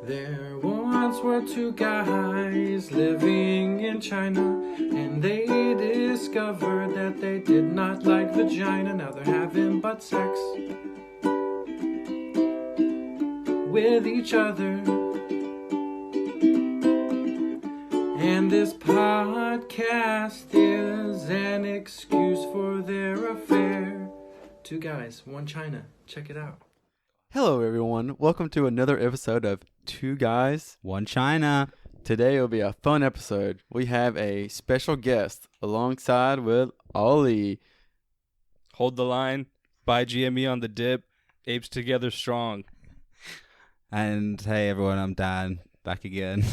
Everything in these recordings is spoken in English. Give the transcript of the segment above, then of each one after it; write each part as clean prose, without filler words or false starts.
There once were two guys living in China, and they discovered that they did not like vagina. Now they're having butt sex with each other. And this podcast is an excuse for their affair. Two guys, one China. Check it out. Hello, everyone. Welcome to another episode of Two Guys, One China. Today will be a fun episode. We have a special guest alongside with Ollie. Hold the line. Buy GME on the dip. Apes together strong. And hey, everyone, I'm Dan. Back again.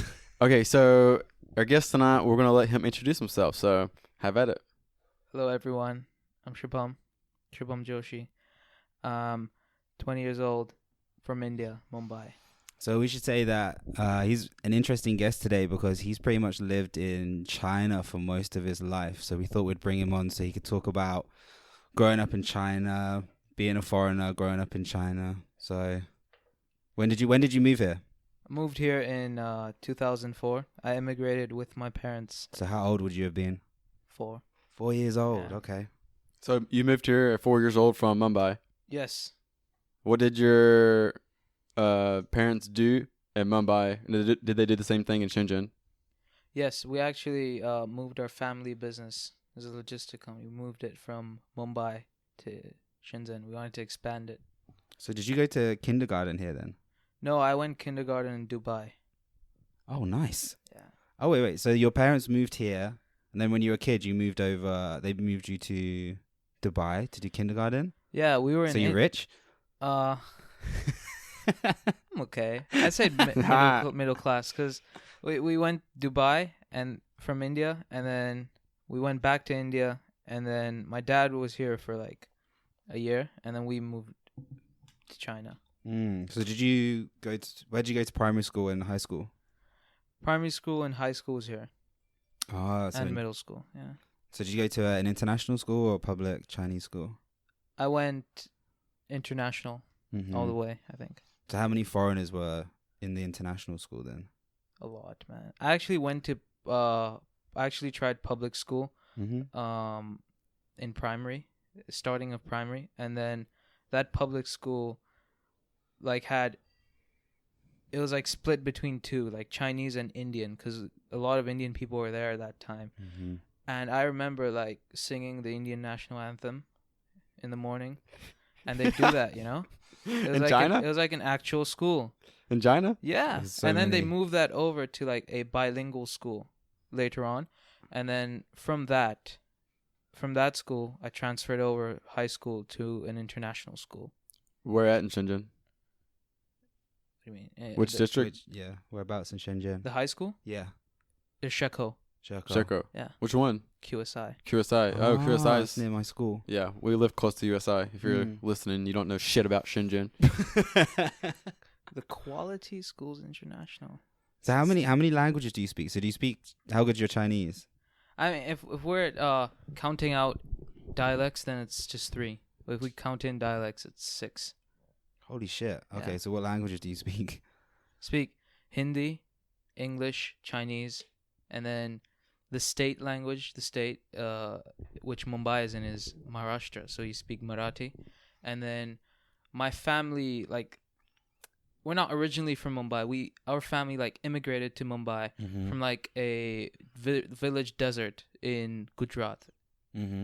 Okay, so our guest tonight, we're going to let him introduce himself. So have at it. Hello, everyone. I'm Shubham Joshi. 20 years old, from India, Mumbai. So we should say that he's an interesting guest today because he's pretty much lived in China for most of his life. So we thought we'd bring him on so he could talk about growing up in China, being a foreigner, growing up in China. So when did you move here? I moved here in 2004. I immigrated with my parents. So how old would you have been? 4. 4 years old. Yeah. Okay. So you moved here at 4 years old from Mumbai. Yes. What did your parents do at Mumbai? Did they do the same thing in Shenzhen? Yes, we actually moved our family business as a logistic company. We moved it from Mumbai to Shenzhen. We wanted to expand it. So did you go to kindergarten here then? No, I went kindergarten in Dubai. Oh, nice. Yeah. Oh, wait. So your parents moved here, and then when you were a kid, you moved over. They moved you to Dubai to do kindergarten. Yeah, we were in... So you're rich? I'm okay. I said middle class because we went Dubai and from India, and then we went back to India, and then my dad was here for like a year, and then we moved to China. So did you go to, where'd you go to primary school and high school? Primary school and high school was here, and middle school, yeah. So did you go to an international school or public Chinese school? I went international all the way, I think. So how many foreigners were in the international school then? A lot, man. I actually went to, I actually tried public school in primary, starting of primary, and then that public school like it was like split between two, like Chinese and Indian, because a lot of Indian people were there at that time. And I remember like singing the Indian national anthem in the morning, and they do that, you know. It was In like China? It was like an actual school. In China? Yeah. So and then they many. moved that over to like a bilingual school later on, and then from that school, I transferred over high school to an international school. Where at in Shenzhen? What do you mean? Which district? Whereabouts in Shenzhen? The high school? Yeah. The Sheko. Sheko. Yeah. Which one? QSI. QSI. Oh, QSI It's is... near my school. Yeah, we live close to USI. If you're listening, you don't know shit about Shenzhen. The Quality Schools International. So how many languages do you speak? So how good's your Chinese? I mean, if we're counting out dialects, then it's just 3. But if we count in dialects, it's 6. Holy shit. Okay, Yeah. so what languages do you speak? Speak Hindi, English, Chinese, and then the state language, which Mumbai is in, is Maharashtra. So you speak Marathi. And then my family, like, we're not originally from Mumbai. Our family like immigrated to Mumbai from like a village desert in Gujarat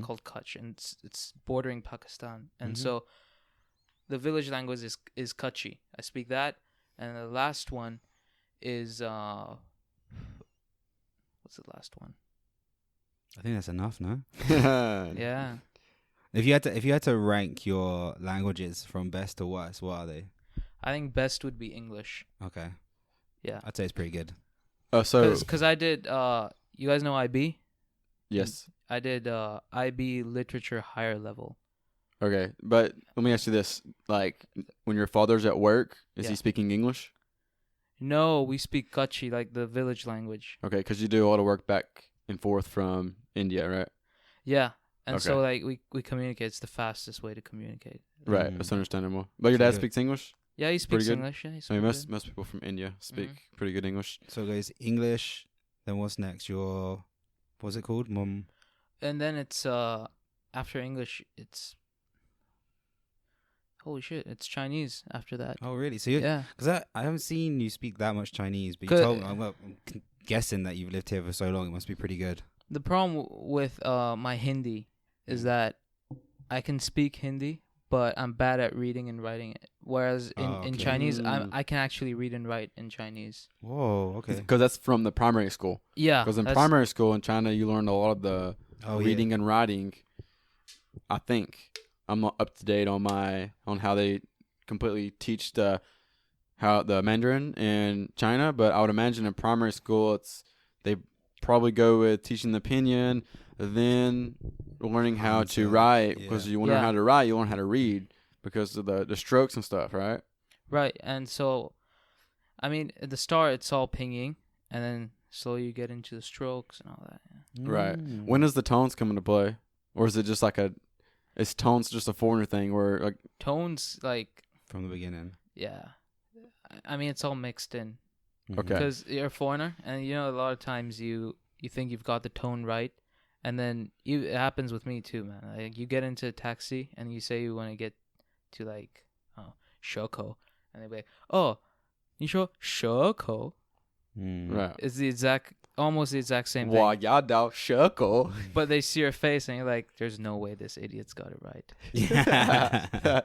called Kutch, and it's bordering Pakistan. And so the village language is Kutchi. I speak that, and the last one is what's the last one? I think that's enough, no? Yeah. If you had to rank your languages from best to worst, what are they? I think best would be English. Okay. Yeah. I'd say it's pretty good. So... Because I did, you guys know IB? Yes. I did IB Literature Higher Level. Okay, but let me ask you this. Like, when your father's at work, is he speaking English? No, we speak Kutchi, like the village language. Okay, because you do a lot of work back and forth from India, right? Yeah. And Okay. so, like, we communicate. It's the fastest way to communicate. Right, that's understandable. But your So dad good. speaks English? Yeah, he speaks good? English. Yeah, he I speaks mean, good. most people from India speak Mm-hmm. pretty good English. So it goes English. Then what's next? Your what's it called? And then it's after English, it's holy shit, it's Chinese after that. Oh, really? So you Yeah. because I haven't seen you speak that much Chinese, but you Good. told me. Well, I'm guessing that you've lived here for so long. It must be pretty good. The problem with my Hindi is that I can speak Hindi, but I'm bad at reading and writing it. Whereas in Okay. Chinese, I can actually read and write in Chinese. Whoa. Okay. Because that's from the primary school. Yeah. Because in that's- primary school in China, you learn a lot of the Oh, reading and writing. I think I'm not up to date on how they completely teach the Mandarin in China, but I would imagine in primary school they probably go with teaching the pinyin, then learning how to Concept, write. yeah. Because you learn how to write, you learn how to read because of the strokes and stuff, right? Right. And so, I mean, at the start, it's all pinging, and then slowly you get into the strokes and all that. Yeah. Right. Mm. When does the tones come into play, or is it just like is tones just a foreigner thing where like Tones, like, From the beginning. yeah. I mean, it's all mixed in. Okay. Because you're a foreigner, and you know, a lot of times you think you've got the tone right, and then it happens with me too, man. Like, you get into a taxi and you say you want to get to like Shoko, and they be like, "Oh, you sure Shoko?" right. It's almost the exact same thing. 哇呀到蛇狗 But they see your face and you're like, "There's no way this idiot's got it right." Yeah.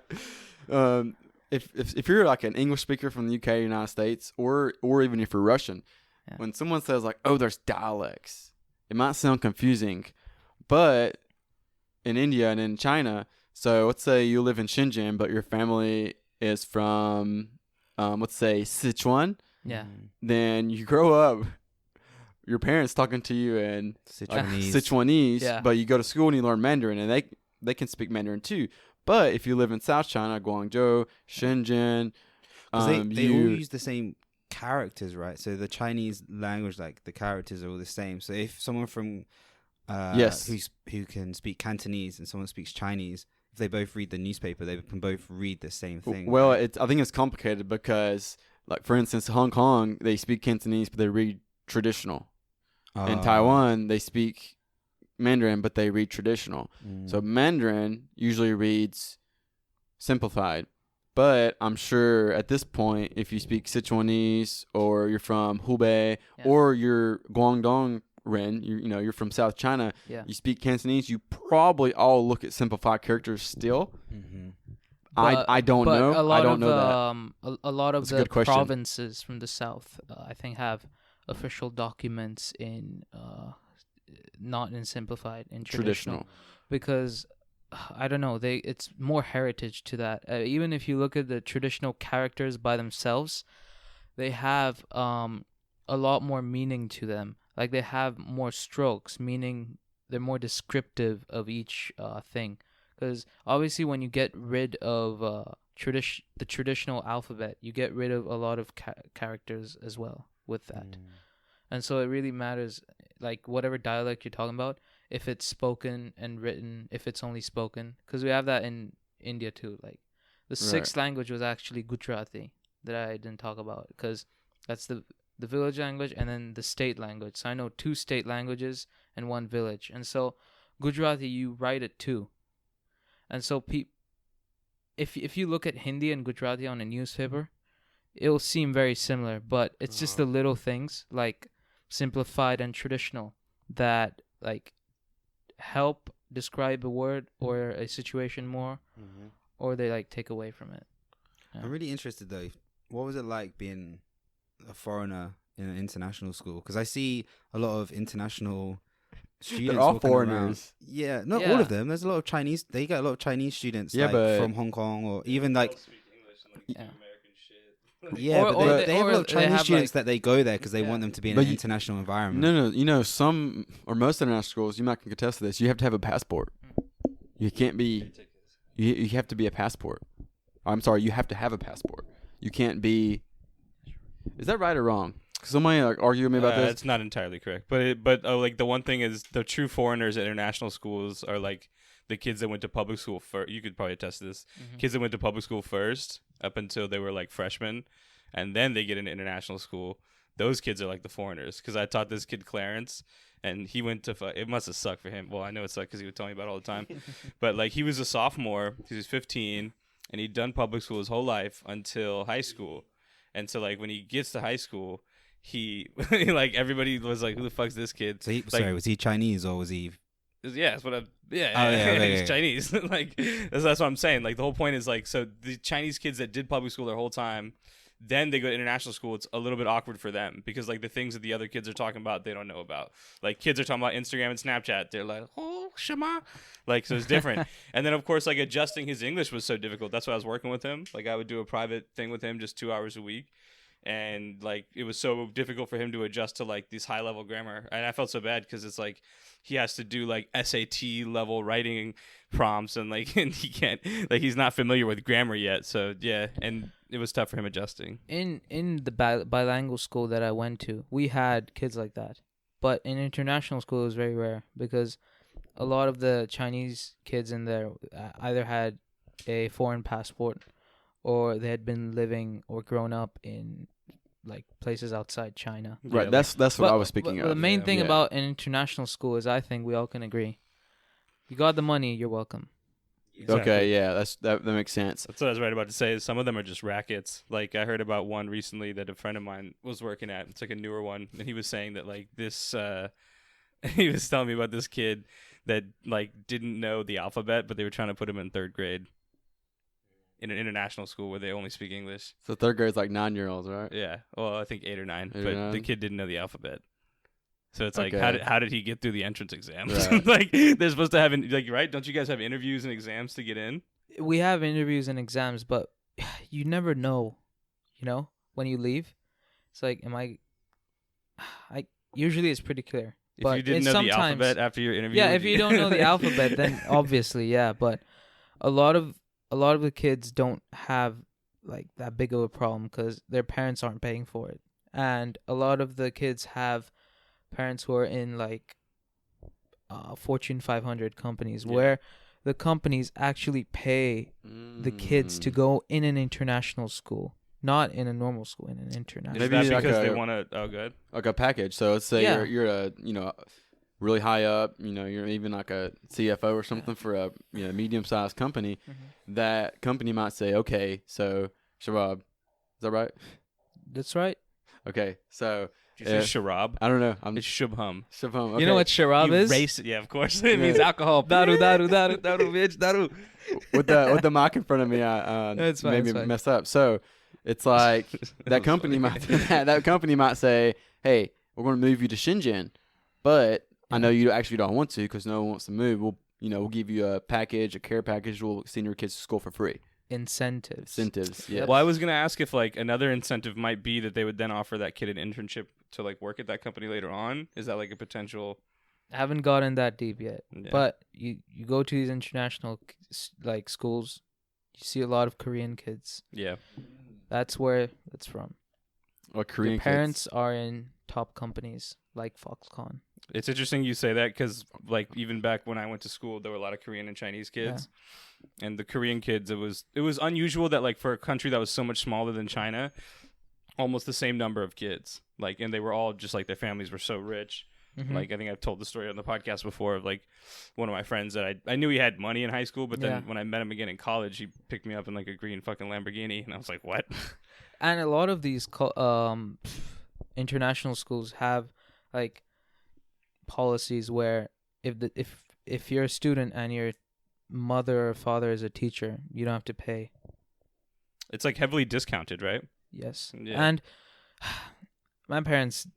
if you're like an English speaker from the UK, United States, or even if you're Russian, Yeah. when someone says like, "Oh, there's dialects," it might sound confusing, but in India and in China, so let's say you live in Shenzhen, but your family is from, let's say Sichuan, Yeah. then you grow up, your parents talking to you in Sichuanese, Yeah. but you go to school and you learn Mandarin, and they can speak Mandarin too. But if you live in South China, Guangzhou, Shenzhen, 'Cause they all you use the same characters, right? So the Chinese language, like the characters are all the same. So if someone from Yes. who can speak Cantonese and someone speaks Chinese, if they both read the newspaper, they can both read the same thing. well, right? I think it's complicated because, like for instance, Hong Kong they speak Cantonese, but they read traditional. In Taiwan, they speak Mandarin, but they read traditional. So Mandarin usually reads simplified. But I'm sure at this point, if you speak Sichuanese or you're from Hubei or you're Guangdong Ren, you're from South China, Yeah. you speak Cantonese, you probably all look at simplified characters still. I don't know. I don't know that. A lot of That's a the good question. provinces from the south, I think, have official documents in not in simplified, in traditional. Because I don't know, it's more heritage to that. Even if you look at the traditional characters by themselves, they have a lot more meaning to them. Like they have more strokes, meaning they're more descriptive of each thing. Because obviously, when you get rid of the traditional alphabet, you get rid of a lot of characters as well with that. And so it really matters, like whatever dialect you're talking about, if it's spoken and written, if it's only spoken. Because we have that in India too. Like the sixth language was actually Gujarati that I didn't talk about, because that's the village language and then the state language. So I know 2 state languages and 1 village. And so Gujarati, you write it too. And so if you look at Hindi and Gujarati on a newspaper, it'll seem very similar, but it's just the little things like simplified and traditional that like help describe a word or a situation more, or they like take away from it. Yeah. I'm really interested though. What was it like being a foreigner in an international school? Because I see a lot of international students. They're all walking around. foreigners. Yeah, not Yeah. all of them. There's a lot of Chinese. They get a lot of Chinese students, Yeah, like, but- from Hong Kong or even like. Yeah. Yeah, Or- but or they have a lot of they Chinese have, students like- that they go there because they want them to be in But an you- international environment. No. Some or most international schools, you might can contest this. You have to have a passport. You can't be. You have to be a passport. I'm sorry. You have to have a passport. You can't be. Is that right or wrong? 'Cause somebody like argue with me about this. It's not entirely correct, but like the one thing is the true foreigners at international schools are like the kids that went to public school first. You could probably attest to this. Mhm. Kids that went to public school first up until they were like freshmen, and then they get into international school. Those kids are like the foreigners. Because I taught this kid Clarence, and he went to. It must have sucked for him. Well, I know it sucked because he would tell me about it all the time. But like he was a sophomore. He was 15, and he'd done public school his whole life until high school. And so like when he gets to high school, he like everybody was like, "Who the fuck's this kid?" So like, sorry, was he Chinese or was he? Yeah, that's what I. Yeah, Oh, yeah, okay, he's yeah. Chinese. Like that's what I'm saying. Like the whole point is like, so the Chinese kids that did public school their whole time, then they go to international school. It's a little bit awkward for them because like the things that the other kids are talking about, they don't know about. Like kids are talking about Instagram and Snapchat. They're like, oh, shema. Like so it's different. And then of course like adjusting his English was so difficult. That's why I was working with him. Like I would do a private thing with him, just 2 hours a week. And like it was so difficult for him to adjust to like these high level grammar, and I felt so bad because it's like he has to do like SAT level writing prompts, and like and he can't, like he's not familiar with grammar yet. So yeah, and it was tough for him adjusting. In the bilingual school that I went to, we had kids like that, but in international school it was very rare because a lot of the Chinese kids in there either had a foreign passport or they had been living or grown up in like places outside China. Right. Yeah, That's what I was speaking of. The main Yeah. thing Yeah. about an international school is I think we all can agree. You got the money, you're welcome. Okay, yeah, that makes sense. That's what I was right about to say. Is some of them are just rackets. Like I heard about one recently that a friend of mine was working at. It's like a newer one, and he was saying that like this. He was telling me about this kid that like didn't know the alphabet, but they were trying to put him in 3rd grade in an international school where they only speak English. So 3rd grade's like 9-year-olds, right? Yeah, well, I think 8 or 9, 8 or but 9? the kid didn't know the alphabet. So it's like, Okay. how did he get through the entrance exams? Right. Like they're supposed to have like right? Don't you guys have interviews and exams to get in? We have interviews and exams, but you never know, when you leave. It's like, usually it's pretty clear. If But you didn't it's know the sometimes- alphabet after your interview, Yeah, would if you don't know the alphabet, then obviously, yeah. But a lot of the kids don't have like that big of a problem because their parents aren't paying for it, and a lot of the kids have parents who are in like Fortune 500 companies where the companies actually pay the kids to go in an international school, not in a normal school, in an international. Is Maybe that like because they a- want to? Oh, good. Like a package. So let's say Yeah. you're a really high up, you're even like a CFO or something for a medium-sized company. Mhm. That company might say, okay, so Shabab, is that right? That's right. Okay, so Did you say Sharab? I don't know. I'm It's Shubham. Shabam. Okay. You know what sharab You is? racist. Yeah, of course. It means alcohol. Daru, bitch, daru. with the mic in front of me, I It's fine, made it's me fine. mess up. So it's like that company might that company might say, "Hey, we're going to move you to Shenzhen, but I know you actually don't want to because no one wants to move. We'll give you a package, a care package. We'll send your kids to school for free. Incentives. Incentives, yeah. Well, I was gonna ask if like another incentive might be that they would then offer that kid an internship to like work at that company later on. Is that like a potential? I haven't gotten that deep yet. Yeah. But you go to these international like schools, you see a lot of Korean kids. Yeah. That's where it's from. Or Korean Your parents are in top companies like Foxconn. It's interesting you say that because, like, even back when I went to school, there were a lot of Korean and Chinese kids, and the Korean kids, it was unusual that like for a country that was so much smaller than China, almost the same number of kids, like, and they were all just like their families were so rich. Mhm. Like, I think I've told the story on the podcast before of like one of my friends that I knew he had money in high school, but then Yeah. when I met him again in college, he picked me up in like a green fucking Lamborghini, and I was like, what? And a lot of these international schools have like policies where if you're a student and your mother or father is a teacher, you don't have to pay. It's like heavily discounted, right? Yes. Yeah. And my parents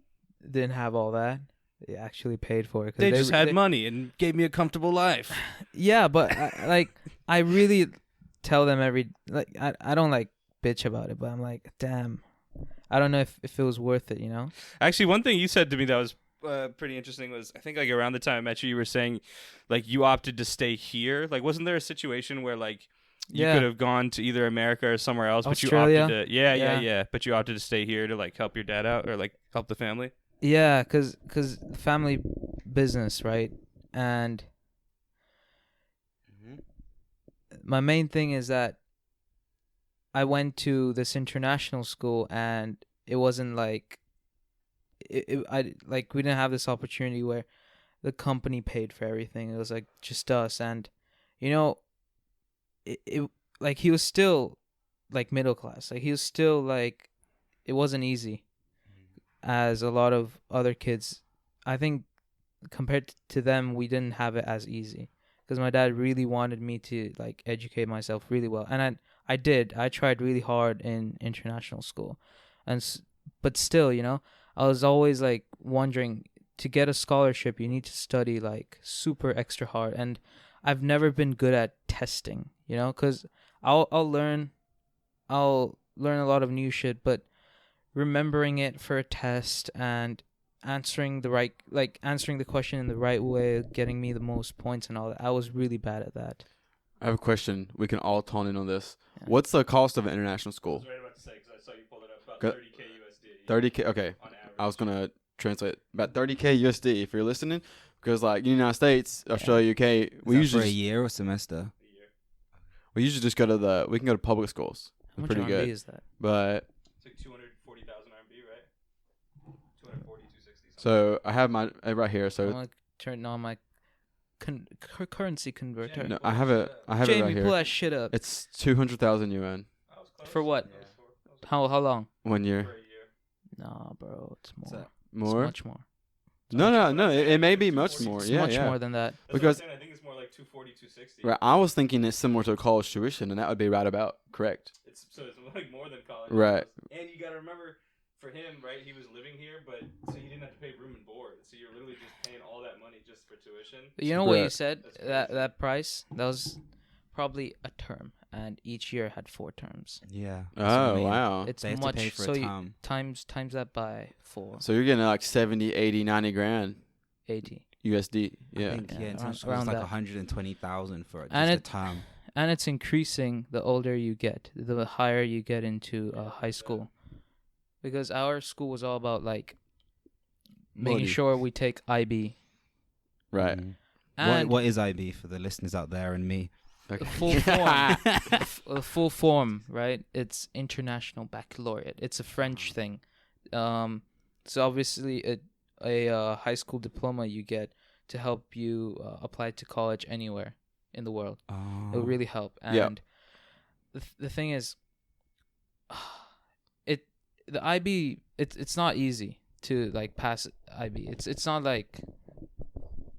didn't have all that. They actually paid for it. 'cause They just had they- money and gave me a comfortable life. Yeah, but I really tell them I don't like bitch about it, but I'm like, damn, I don't know if it was worth it, Actually, one thing you said to me that was pretty interesting was I think like around the time I met you, you were saying like you opted to stay here. Like, wasn't there a situation where like you Yeah. could have gone to either America or somewhere else, but you Australia? opted to Yeah. but you opted to stay here to like help your dad out or like help the family? Yeah, cause family business, right? And my main thing is that I went to this international school, and it wasn't like we didn't have this opportunity where the company paid for everything. It was like just us, and you know, it like he was still like middle class. Like he was still like, it wasn't easy as a lot of other kids. I think compared to them, we didn't have it as easy because my dad really wanted me to like educate myself really well, and I did. I tried really hard in international school, but still, you know, I was always like wondering, to get a scholarship, you need to study like super extra hard, and I've never been good at testing, you know, because I'll learn a lot of new shit, but remembering it for a test and answering the question in the right way, getting me the most points and all that, I was really bad at that. I have a question. We can all tone in on this. Yeah. What's the cost of an international school? I was right about to say, because I saw you pull it up, about Go- 30K USD. 30K. Okay. On average. I was gonna translate about 30K USD if you're listening, because like in the United States, Australia, UK, Is we that usually for a year or semester? A year. we usually just we can go to public schools. How much Pretty RMB good. is that? But It's like 240,000 RMB, right? 240, 260. so I have my right here. I So want to turn on my currency converter. no, I have it right Jamie, here. pull that shit up. It's 200,000 yuan For what? How long? 1 year. For a year. Nah, bro, it's more. that? More? It's much more. No. It may be much more. It's Yeah, much yeah. more than that. That's Because- what I'm saying. I think it's more like 240, 260. Right. I was thinking it's similar to a college tuition, and that would be right about correct. It's like more than college. Right. And you got to remember, for him, right, he was living here, but so he didn't have to pay room and board. So you're literally just paying all that money just for tuition. You know what you Right. said? That's That crazy. that price, that was probably a term, and each year had 4 terms. Yeah. that's what I Oh mean. wow. It's They have to much. pay for So a you term. times that by 4, So you're getting like 70, 80, 90 grand 80. USD. I Yeah. think, Yeah, international school around is like that. 120,000 for just And a it- term. And it's increasing the older you get, the higher you get into high school. Because our school was all about like making Money. sure we take IB. Right. Mhm. And What is IB for the listeners out there and me? the full form, the full form, right? It's International Baccalaureate. It's a French thing. So obviously a high school diploma you get to help you apply to college anywhere in the world. Oh. It would really help. And Yeah. the thing is, the IB, it's not easy to like pass IB. It's not like,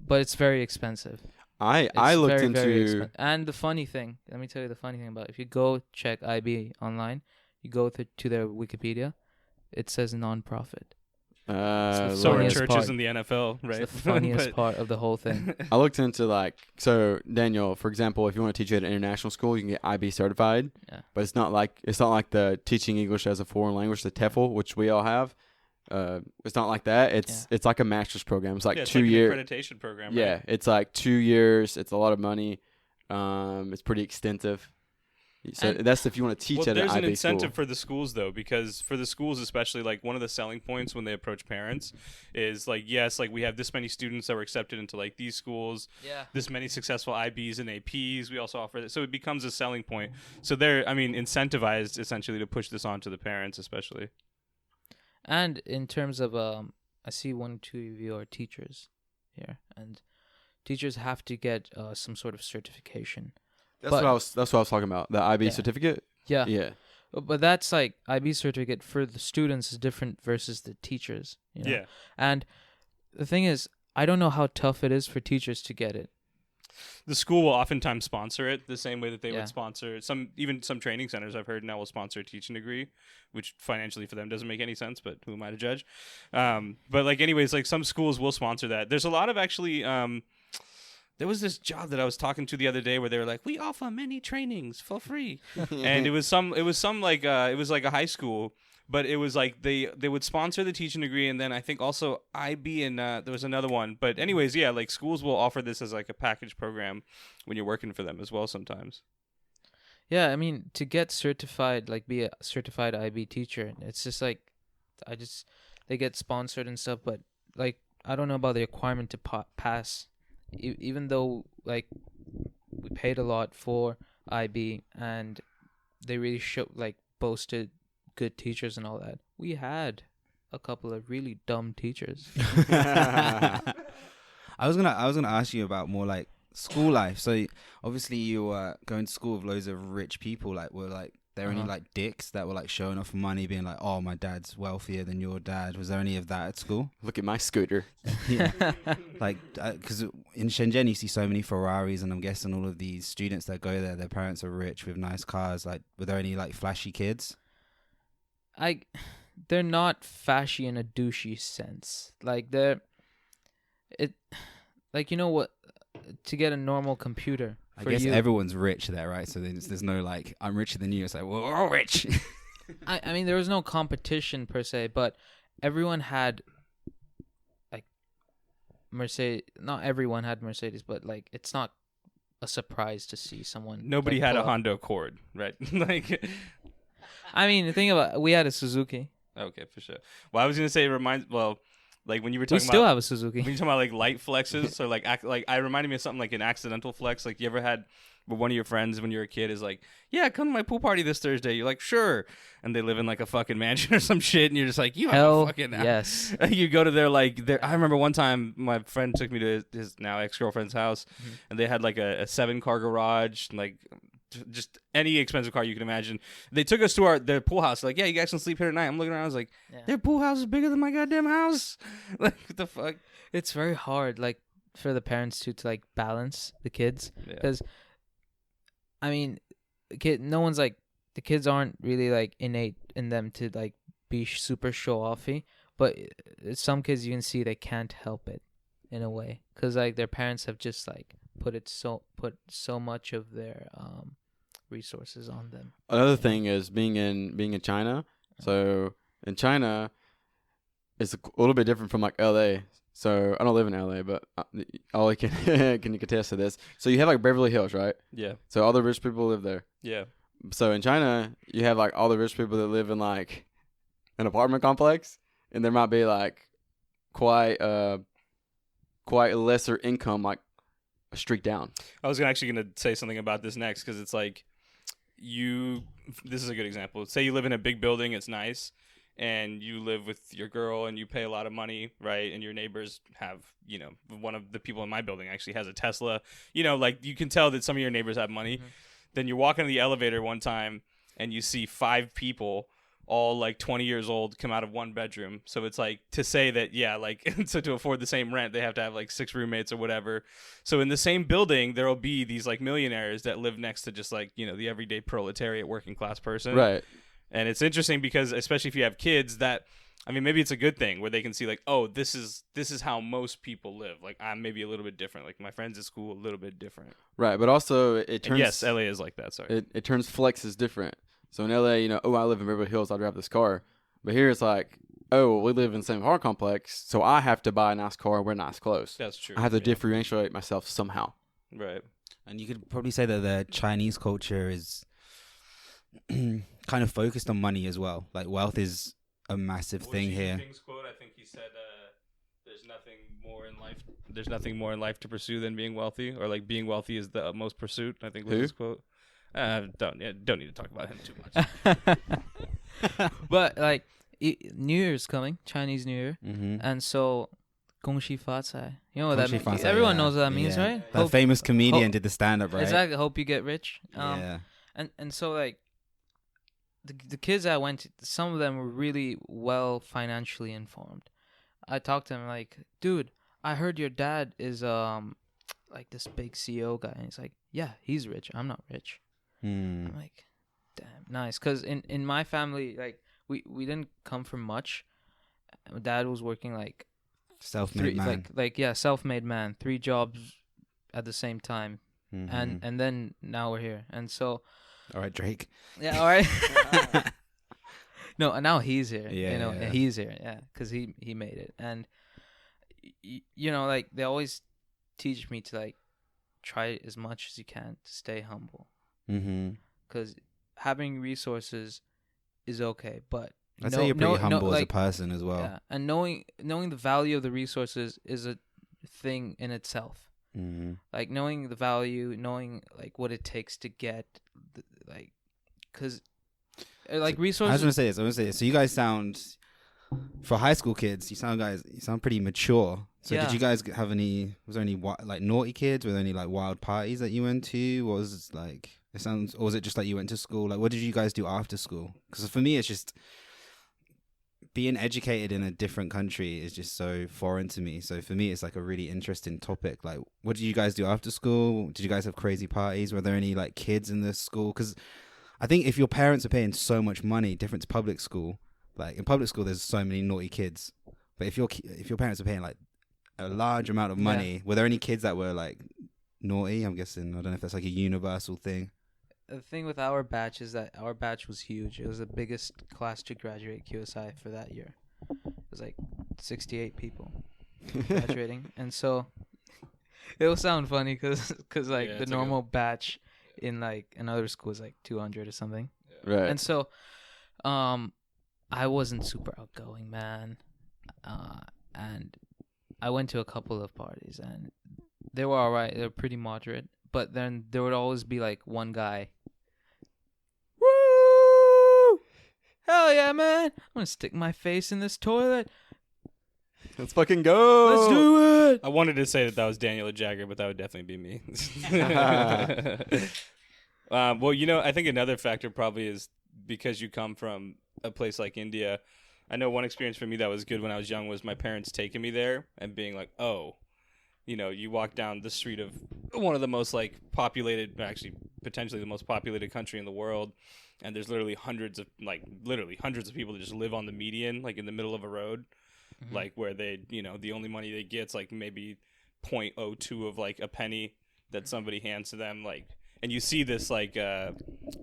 but it's very expensive. I It's looked very, very into and the funny thing, let me tell you the funny thing about it. If you go check IB online, you go to their Wikipedia, it says non-profit. So the are funniest churches part. in the NFL, It's right? the funniest But- part of the whole thing. I looked into like, so Daniel, for example, if you want to teach at an international school, you can get IB certified. Yeah. But it's not like the teaching English as a foreign language, the TEFL, which we all have. It's not like that. It's like a master's program. It's like yeah, it's 2 like years. an accreditation program. Yeah, Right? it's like 2 years. It's a lot of money. It's pretty extensive. So And- that's if you want to teach Well, at an there's an IB incentive school. for the schools though, because for the schools especially, like one of the selling points when they approach parents is like, yes, like we have this many students that were accepted into like these schools, Yeah. this many successful IBs and APs. We also offer that, so it becomes a selling point. So they're, I mean, incentivized essentially to push this on to the parents, especially. And in terms of I see 1 or 2 of you are teachers here, and teachers have to get some sort of certification. That's but- what I was talking about. The IB Yeah. certificate. Yeah. Yeah. But that's like IB certificate for the students is different versus the teachers. You know? Yeah. And the thing is, I don't know how tough it is for teachers to get it. The school will oftentimes sponsor it the same way that they Yeah. would sponsor some training centers I've heard now will sponsor a teaching degree, which financially for them doesn't make any sense, but who am I to judge? But like anyways, like some schools will sponsor that. There's a lot of actually there was this job that I was talking to the other day where they were like, we offer many trainings for free. And it was some like it was like a high school, but it was like they would sponsor the teaching degree, and then I think also IB, and there was another one. But anyways, yeah, like schools will offer this as like a package program when you're working for them as well sometimes. Yeah, I mean, to get certified, like be a certified IB teacher, it's just like, they get sponsored and stuff, but like, I don't know about the requirement to pass, even though like we paid a lot for IB, and they really boasted good teachers and all that. We had a couple of really dumb teachers. I was gonna ask you about more like school life. So obviously you were going to school with loads of rich people. Like, were like there any like dicks that were like showing off money, being like, "Oh, my dad's wealthier than your dad"? Was there any of that at school? Look at my scooter. Yeah. Like, because in Shenzhen you see so many Ferraris, and I'm guessing all of these students that go there, their parents are rich with nice cars. Like, were there any like flashy kids? They're not fashy in a douchey sense. Like you know what? To get a normal computer, I guess everyone's rich there, right? So there's no like, I'm richer than you. It's like, well, we're all rich. I mean, there was no competition per se, but everyone had like Mercedes. Not everyone had Mercedes, but like it's not a surprise to see someone. Nobody had a Honda Accord, right? Like, I mean, the thing about we had a Suzuki. Okay, for sure. Well, I was gonna say like when you were talking We still have a Suzuki. when you're talking about like light flexes or like I reminded me of something like an accidental flex. Like, you ever had where one of your friends when you were a kid is like, "Yeah, come to my pool party this Thursday." You're like, "Sure," and they live in like a fucking mansion or some shit, and you're just like, "You have a fucking yes." You go to I remember one time my friend took me to his now ex-girlfriend's house, and they had like a 7-car garage, like just any expensive car you can imagine. They took us to their pool house. Like, "Yeah, you guys can sleep here tonight." I'm looking around. I was like, "Their pool house is bigger than my goddamn house." Like, what the fuck? It's very hard, like for the parents to like balance the kids, because I mean, no one's like, the kids aren't really like innate in them to like be super show offy, but some kids you can see they can't help it in a way, because like their parents have just like put so much of their resources on them. Another thing is being in China. So in China, it's a little bit different from like LA. So I don't live in LA, but Ollie can attest to this. So you have like Beverly Hills, right? Yeah. So all the rich people live there. Yeah. So in China, you have like all the rich people that live in like an apartment complex, and there might be like quite lesser income, like a street down. I was actually gonna say something about this next, because it's like this is a good example. Say you live in a big building, it's nice, and you live with your girl and you pay a lot of money, right? And your neighbors have, one of the people in my building actually has a Tesla. Like, you can tell that some of your neighbors have money. Mm-hmm. Then you're walking to the elevator one time and you see 5 people, all like 20 years old, come out of one bedroom. So it's like, to say that, so to afford the same rent, they have to have like 6 roommates or whatever. So in the same building, there'll be these like millionaires that live next to just like, the everyday proletariat working class person. Right. And it's interesting because, especially if you have kids, that, I mean, maybe it's a good thing where they can see like, oh, this is how most people live. Like, I'm maybe a little bit different. Like, my friends at school, a little bit different. Right. But also it turns. And yes, LA is like that. Sorry. It turns flexes different. So in LA, I live in Beverly Hills, I drive this car. But here it's like, oh, we live in the same apartment complex, so I have to buy a nice car and wear nice clothes. That's true. I have to differentiate myself somehow. Right. And you could probably say that the Chinese culture is kind of focused on money as well. Like, wealth is a massive thing here. King's quote, I think he said, "There's nothing more in life to pursue than being wealthy," or like being wealthy is the utmost pursuit. I think was his quote. Don't need to talk about him too much. But like, New Year's coming, Chinese New Year, and so, 恭喜发财. You know what that means? Everyone knows what that means, right? That famous comedian did the stand-up, right? Exactly. Hope you get rich. And so like, the kids I went to, some of them were really well financially informed. I talked to them like, "Dude, I heard your dad is like this big CEO guy," and he's like, "Yeah, he's rich. I'm not rich." I'm like, damn, nice. Because in my family, like, we didn't come from much. My dad was working like self-made man. Self-made man. 3 jobs at the same time, and then now we're here. And so, all right, Drake. Yeah, all right. No, and now he's here. Yeah, he's here. Yeah, because he made it. And like, they always teach me to like try as much as you can to stay humble. Because having resources is okay, but I'd say you're pretty humble as a person as well. Yeah, and knowing the value of the resources is a thing in itself. Like knowing the value, knowing like what it takes to get, like, because like resources. I was gonna say this. So you guys sound, for high school kids, you sound pretty mature. So Yeah. did you guys have any? Was there any like naughty kids? Were there any like wild parties that you went to? What was it like? It sounds, or was it just like you went to school? Like, what did you guys do after school? Because for me, it's just being educated in a different country is just so foreign to me. So for me, it's like a really interesting topic. Like, what did you guys do after school? Did you guys have crazy parties? Were there any like kids in the school? Because I think if your parents are paying so much money, different to public school, like in public school, there's so many naughty kids. But if your parents are paying like a large amount of money, were there any kids that were like naughty? I'm guessing. I don't know if that's like a universal thing. The thing with our batch is that our batch was huge. It was the biggest class to graduate QSI for that year. It was like 68 people graduating, and so it will sound funny because like the normal batch in like another school is like 200 or something. Right. And so, I wasn't super outgoing, man, and I went to a couple of parties, and they were all right. They were pretty moderate, but then there would always be like one guy. Woo! Hell yeah, man! I'm gonna stick my face in this toilet. Let's fucking go. Let's do it. I wanted to say that was Daniel Jagger, but that would definitely be me. Well, you know, I think another factor probably is because you come from a place like India. I know one experience for me that was good when I was young was my parents taking me there and being like, oh, you know, you walk down the street of one of the most like populated, actually potentially the most populated country in the world, and there's literally hundreds of people that just live on the median, like in the middle of a road, like where they, you know, the only money they get's like maybe 0.02 of like a penny that somebody hands to them, like, and you see this like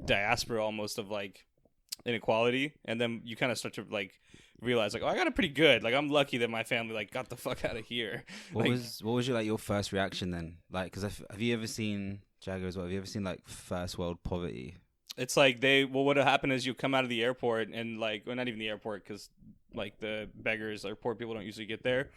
diaspora almost of like inequality, and then you kind of start to like realize like, oh, I got it pretty good. Like, I'm lucky that my family like got the fuck out of here. What was your first reaction then? Like, because have you ever seen Jagger as well? Have you ever seen like first world poverty? It's like what happened is you come out of the airport and like, well, not even the airport because like the beggars or poor people don't usually get there.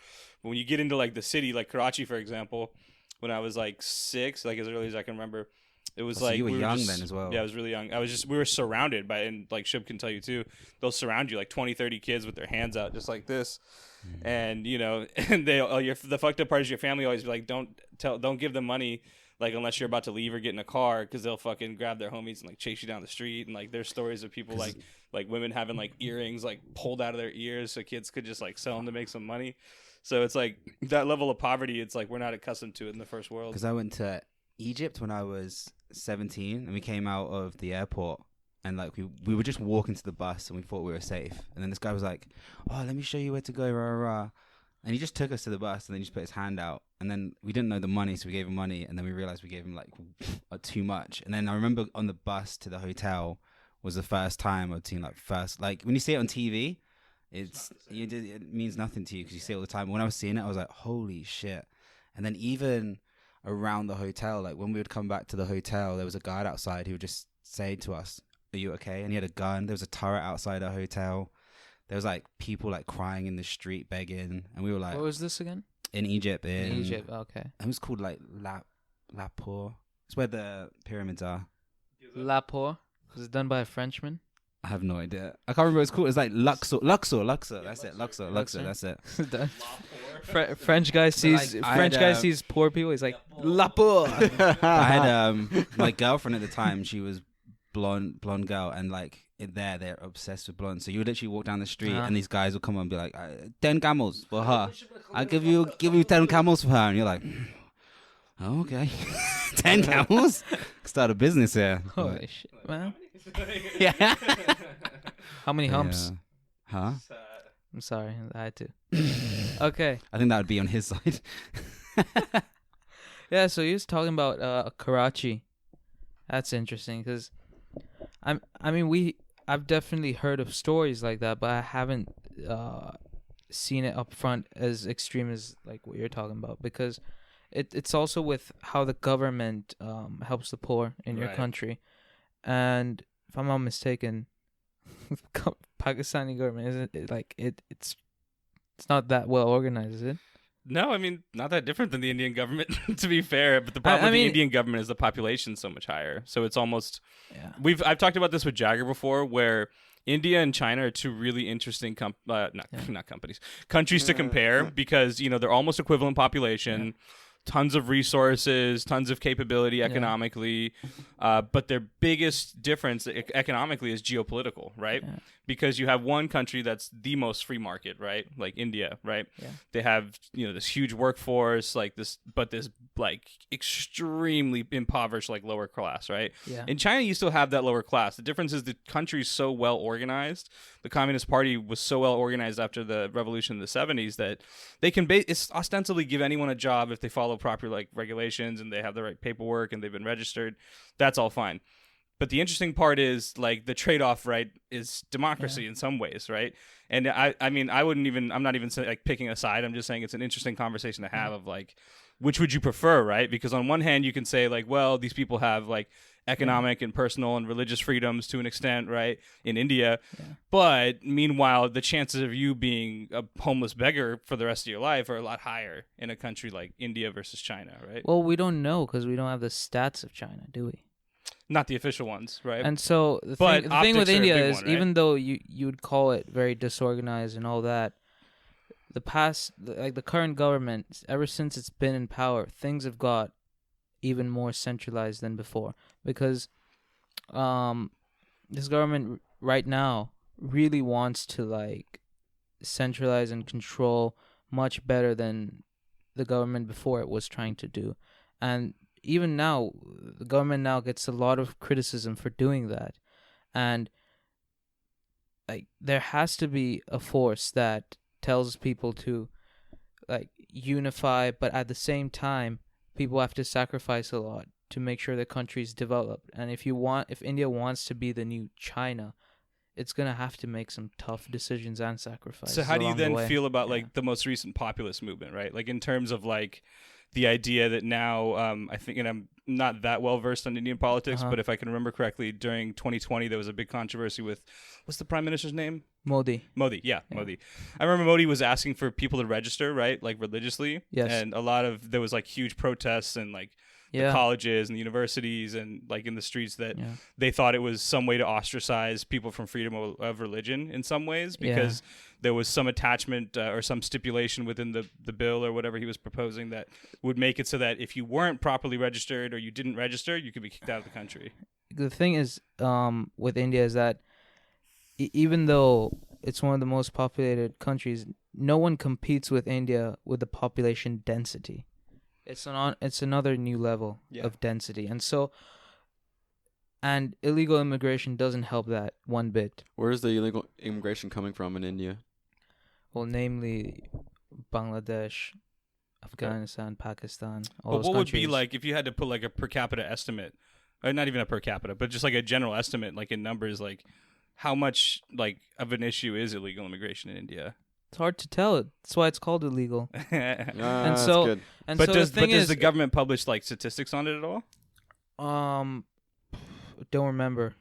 But when you get into like the city, like Karachi, for example, when I was like 6, like as early as I can remember, it was like you were young then as well. Yeah, I was really young. We were surrounded by, and like Shub can tell you too, they'll surround you like 20, 30 kids with their hands out just like this. And you know, and the fucked up part is your family always be like, don't give them money, like unless you're about to leave or get in a car, because they'll fucking grab their homies and like chase you down the street. And like there's stories of people like women having like earrings like pulled out of their ears so kids could just like sell them to make some money. So it's like that level of poverty, it's like we're not accustomed to it in the first world. Because I went to Egypt when I was 17, and we came out of the airport, and like we were just walking to the bus, and we thought we were safe. And then this guy was like, "Oh, let me show you where to go, rah, rah, rah." And he just took us to the bus, and then he just put his hand out. And then we didn't know the money, so we gave him money, and then we realized we gave him like too much. And then I remember on the bus to the hotel was the first time I'd seen like when you see it on TV, it means nothing to you because you see it all the time. But when I was seeing it, I was like, holy shit. And then even around the hotel, like when we would come back to the hotel, there was a guard outside who would just say to us, "Are you okay?" And he had a gun. There was a turret outside our hotel. There was like people like crying in the street begging, and we were like, What was this again? in Egypt. In Egypt, okay. It was called like Lapor. It's where the pyramids are. Lapor. Was it done by a Frenchman? I have no idea. I can't remember what it's called. It's like Luxor. That's it. Luxor. That's it. French guy sees poor people. He's like Lapor. I had my girlfriend at the time. She was blonde girl, and like they're obsessed with blonde. So you would literally walk down the street, and these guys would come and be like, 10 camels for her. I'll give you 10 camels for her, and you're like, oh, okay, 10 camels. Start a business here. Holy shit, man. Yeah. How many humps? Huh? I'm sorry, I had to. Okay. I think that would be on his side. Yeah, so he was talking about Karachi. That's interesting because I've definitely heard of stories like that, but I haven't seen it up front as extreme as like what you're talking about, because it's also with how the government helps the poor in your country. And if I'm not mistaken, Pakistani government isn't it, like it's not that well organized, is it? No, I mean, not that different than the Indian government, to be fair. But the problem with the Indian government is the population so much higher. So it's almost I've talked about this with Jagger before, where India and China are two really interesting not companies, countries to compare, because they're almost equivalent population. Tons of resources, tons of capability economically, but their biggest difference economically is geopolitical, right? Yeah. Because you have one country that's the most free market, right? Like India, right? Yeah. They have this huge workforce, like this like extremely impoverished like lower class, right? Yeah. In China, you still have that lower class. The difference is the country's so well organized. The Communist Party was so well organized after the revolution in the 70s that they can ostensibly give anyone a job if they follow proper like regulations and they have the right paperwork and they've been registered. That's all fine. But the interesting part is like the trade-off, right, is democracy in some ways, right? And I mean, I'm not even like picking a side. I'm just saying it's an interesting conversation to have of like, which would you prefer, right? Because on one hand, you can say like, well, these people have like economic and personal and religious freedoms to an extent, right, in India. Yeah. But meanwhile, the chances of you being a homeless beggar for the rest of your life are a lot higher in a country like India versus China, right? Well, we don't know because we don't have the stats of China, do we? Not the official ones, right? And so the thing with India is, one, right? Even though you would call it very disorganized and all that, the current government, ever since it's been in power, things have got even more centralized than before. Because this government right now really wants to like centralize and control much better than the government before it was trying to do. And even now, the government now gets a lot of criticism for doing that. And like there has to be a force that tells people to like unify, but at the same time, people have to sacrifice a lot to make sure the country's developed. And if India wants to be the new China, it's gonna have to make some tough decisions and sacrifices. So how do you then feel about like the most recent populist movement, right? Like in terms of like the idea that now, I think, and I'm not that well versed on Indian politics, but if I can remember correctly, during 2020 there was a big controversy with, what's the prime minister's name? Modi, yeah. Modi. I remember Modi was asking for people to register, right, like religiously. Yes. And there was like huge protests and like the colleges and the universities and like in the streets that they thought it was some way to ostracize people from freedom of religion in some ways because there was some attachment or some stipulation within the bill or whatever he was proposing that would make it so that if you weren't properly registered or you didn't register, you could be kicked out of the country. The thing is with India is that even though it's one of the most populated countries, no one competes with India with the population density. It's another new level of density. And illegal immigration doesn't help that one bit. Where is the illegal immigration coming from in India? Well, namely Bangladesh, Afghanistan, Pakistan, all those what countries. Would be like if you had to put like a per capita estimate, or not even a per capita, but just like a general estimate, like in numbers, like how much like of an issue is illegal immigration in India? It's hard to tell. That's why it's called illegal. And so, good. Does the government publish like statistics on it at all? Don't remember.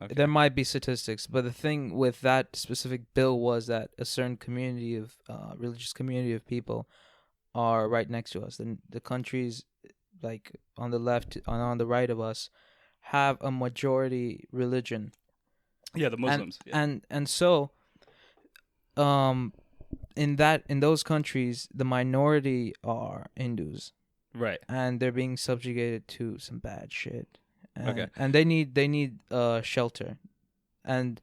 Okay. There might be statistics, but the thing with that specific bill was that a certain community of religious community of people are right next to us. The countries like on the left and on the right of us have a majority religion. Yeah, the Muslims. And so in those countries the minority are Hindus. Right. And they're being subjugated to some bad shit. And they need shelter. And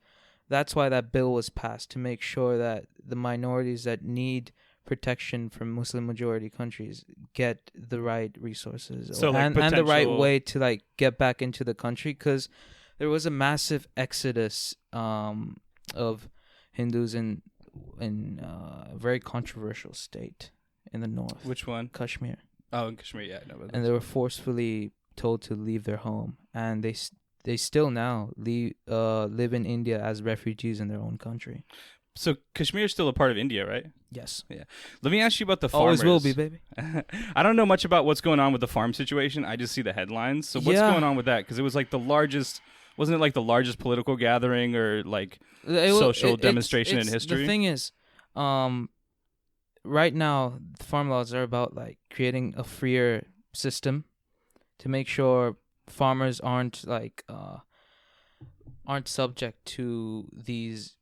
that's why that bill was passed, to make sure that the minorities that need protection from Muslim majority countries get the right resources and the right way to like get back into the country, because there was a massive exodus of Hindus in a very controversial state in the north. Which one? Kashmir. Oh, in Kashmir, yeah. No, and they were forcefully told to leave their home, and they still now live in India as refugees in their own country. So Kashmir is still a part of India, right? Yes. Yeah. Let me ask you about the farmers. Always will be, baby. I don't know much about what's going on with the farm situation. I just see the headlines. So what's going on with that? Because it was like wasn't it like the largest political gathering or like social demonstration in history? The thing is, right now, farm laws are about like creating a freer system to make sure farmers aren't subject to these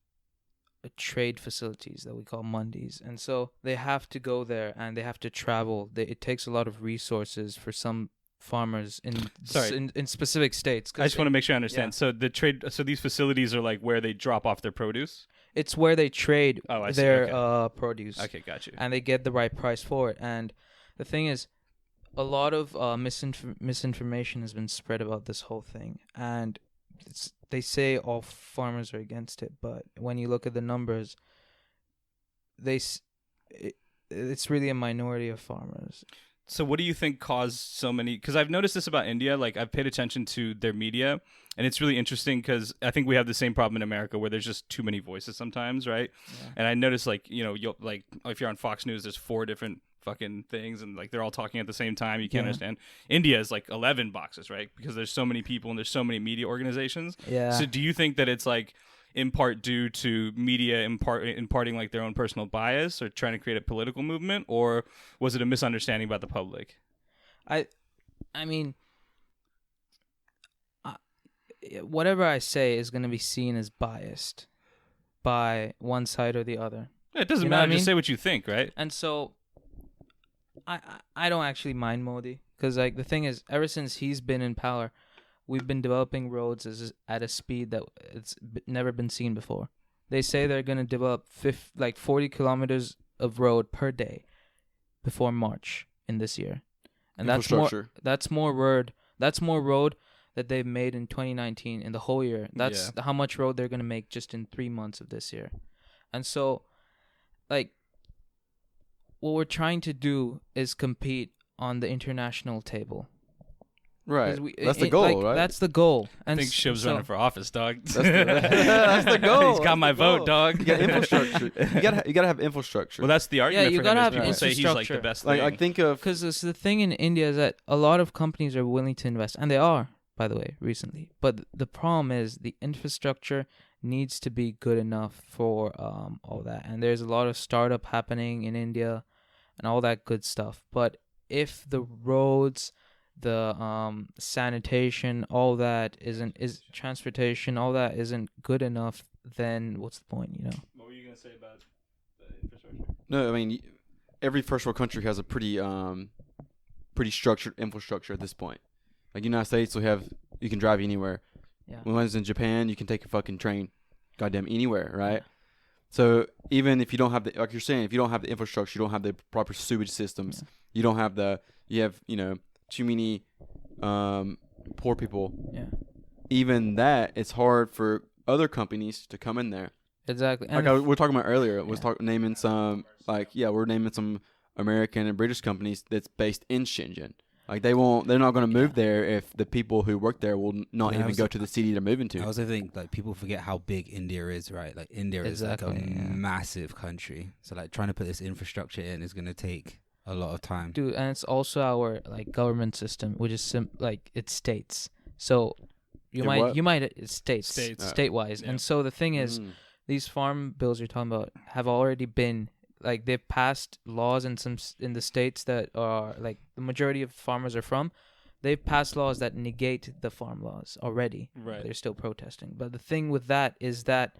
trade facilities that we call mandis, and so they have to go there and they have to travel. It takes a lot of resources for some farmers in specific states. I just want to make sure I understand. So so these facilities are like where they drop off their produce. It's where they trade their produce. Okay, got you. And they get the right price for it. And the thing is, a lot of misinformation has been spread about this whole thing, and they say all farmers are against it, but when you look at the numbers, it's really a minority of farmers. So what do you think caused so many? Because I've noticed this about India. Like, I've paid attention to their media, and it's really interesting because I think we have the same problem in America where there's just too many voices sometimes, right? Yeah. And I noticed, like, you'll like if you're on Fox News, there's 4 different fucking things, and like they're all talking at the same time. You can't understand. India is like 11 boxes, right? Because there's so many people and there's so many media organizations. Yeah. So do you think that it's like in part due to media imparting like their own personal bias or trying to create a political movement, or was it a misunderstanding about the public? I mean, whatever I say is going to be seen as biased by one side or the other. Yeah, it doesn't matter. Just say what you think, right? And so I don't actually mind Modi, because like the thing is, ever since he's been in power, we've been developing roads at a speed that it's never been seen before. They say they're going to develop 40 kilometers of road per day before March in this year. And that's more road that they've made in 2019 in the whole year. That's how much road they're going to make just in 3 months of this year. And so, like, what we're trying to do is compete on the international table. Right. That's the goal, right? That's the goal. And I think Shub's running for office, dog. That's the goal. He's got my vote, dog. You got infrastructure. You gotta have infrastructure. Well, that's the argument for him. Have people say he's like the best thing. Like think of, because the thing in India is that a lot of companies are willing to invest, and they are, by the way, recently. But the problem is the infrastructure needs to be good enough for all that. And there's a lot of startup happening in India and all that good stuff. But if the roads, the sanitation, all that is transportation, all that isn't good enough, then what's the point, you know? What were you going to say about the infrastructure? No, I mean, every first world country has a pretty structured infrastructure at this point. Like United States, you can drive anywhere. Yeah. When I was in Japan, you can take a fucking train, goddamn anywhere, right? Yeah. So even if you don't have like you're saying, if you don't have the infrastructure, you don't have the proper sewage systems, you don't have you have too many poor people. Yeah. Even that, it's hard for other companies to come in there. Exactly. Like we were talking about earlier, naming some we're naming some American and British companies that's based in Shenzhen. Like they're not going to move there if the people who work there will not even go to the city they're moving to. I also think like people forget how big India is, right? Like India is like a massive country. So like trying to put this infrastructure in is going to take a lot of time. Dude, and it's also our like government system, which is it's states. So it's states. State-wise. And so the thing is, these farm bills you're talking about have already been like they've passed laws in the states that are like the majority of farmers are from. They've passed laws that negate the farm laws already. Right. They're still protesting. But the thing with that is that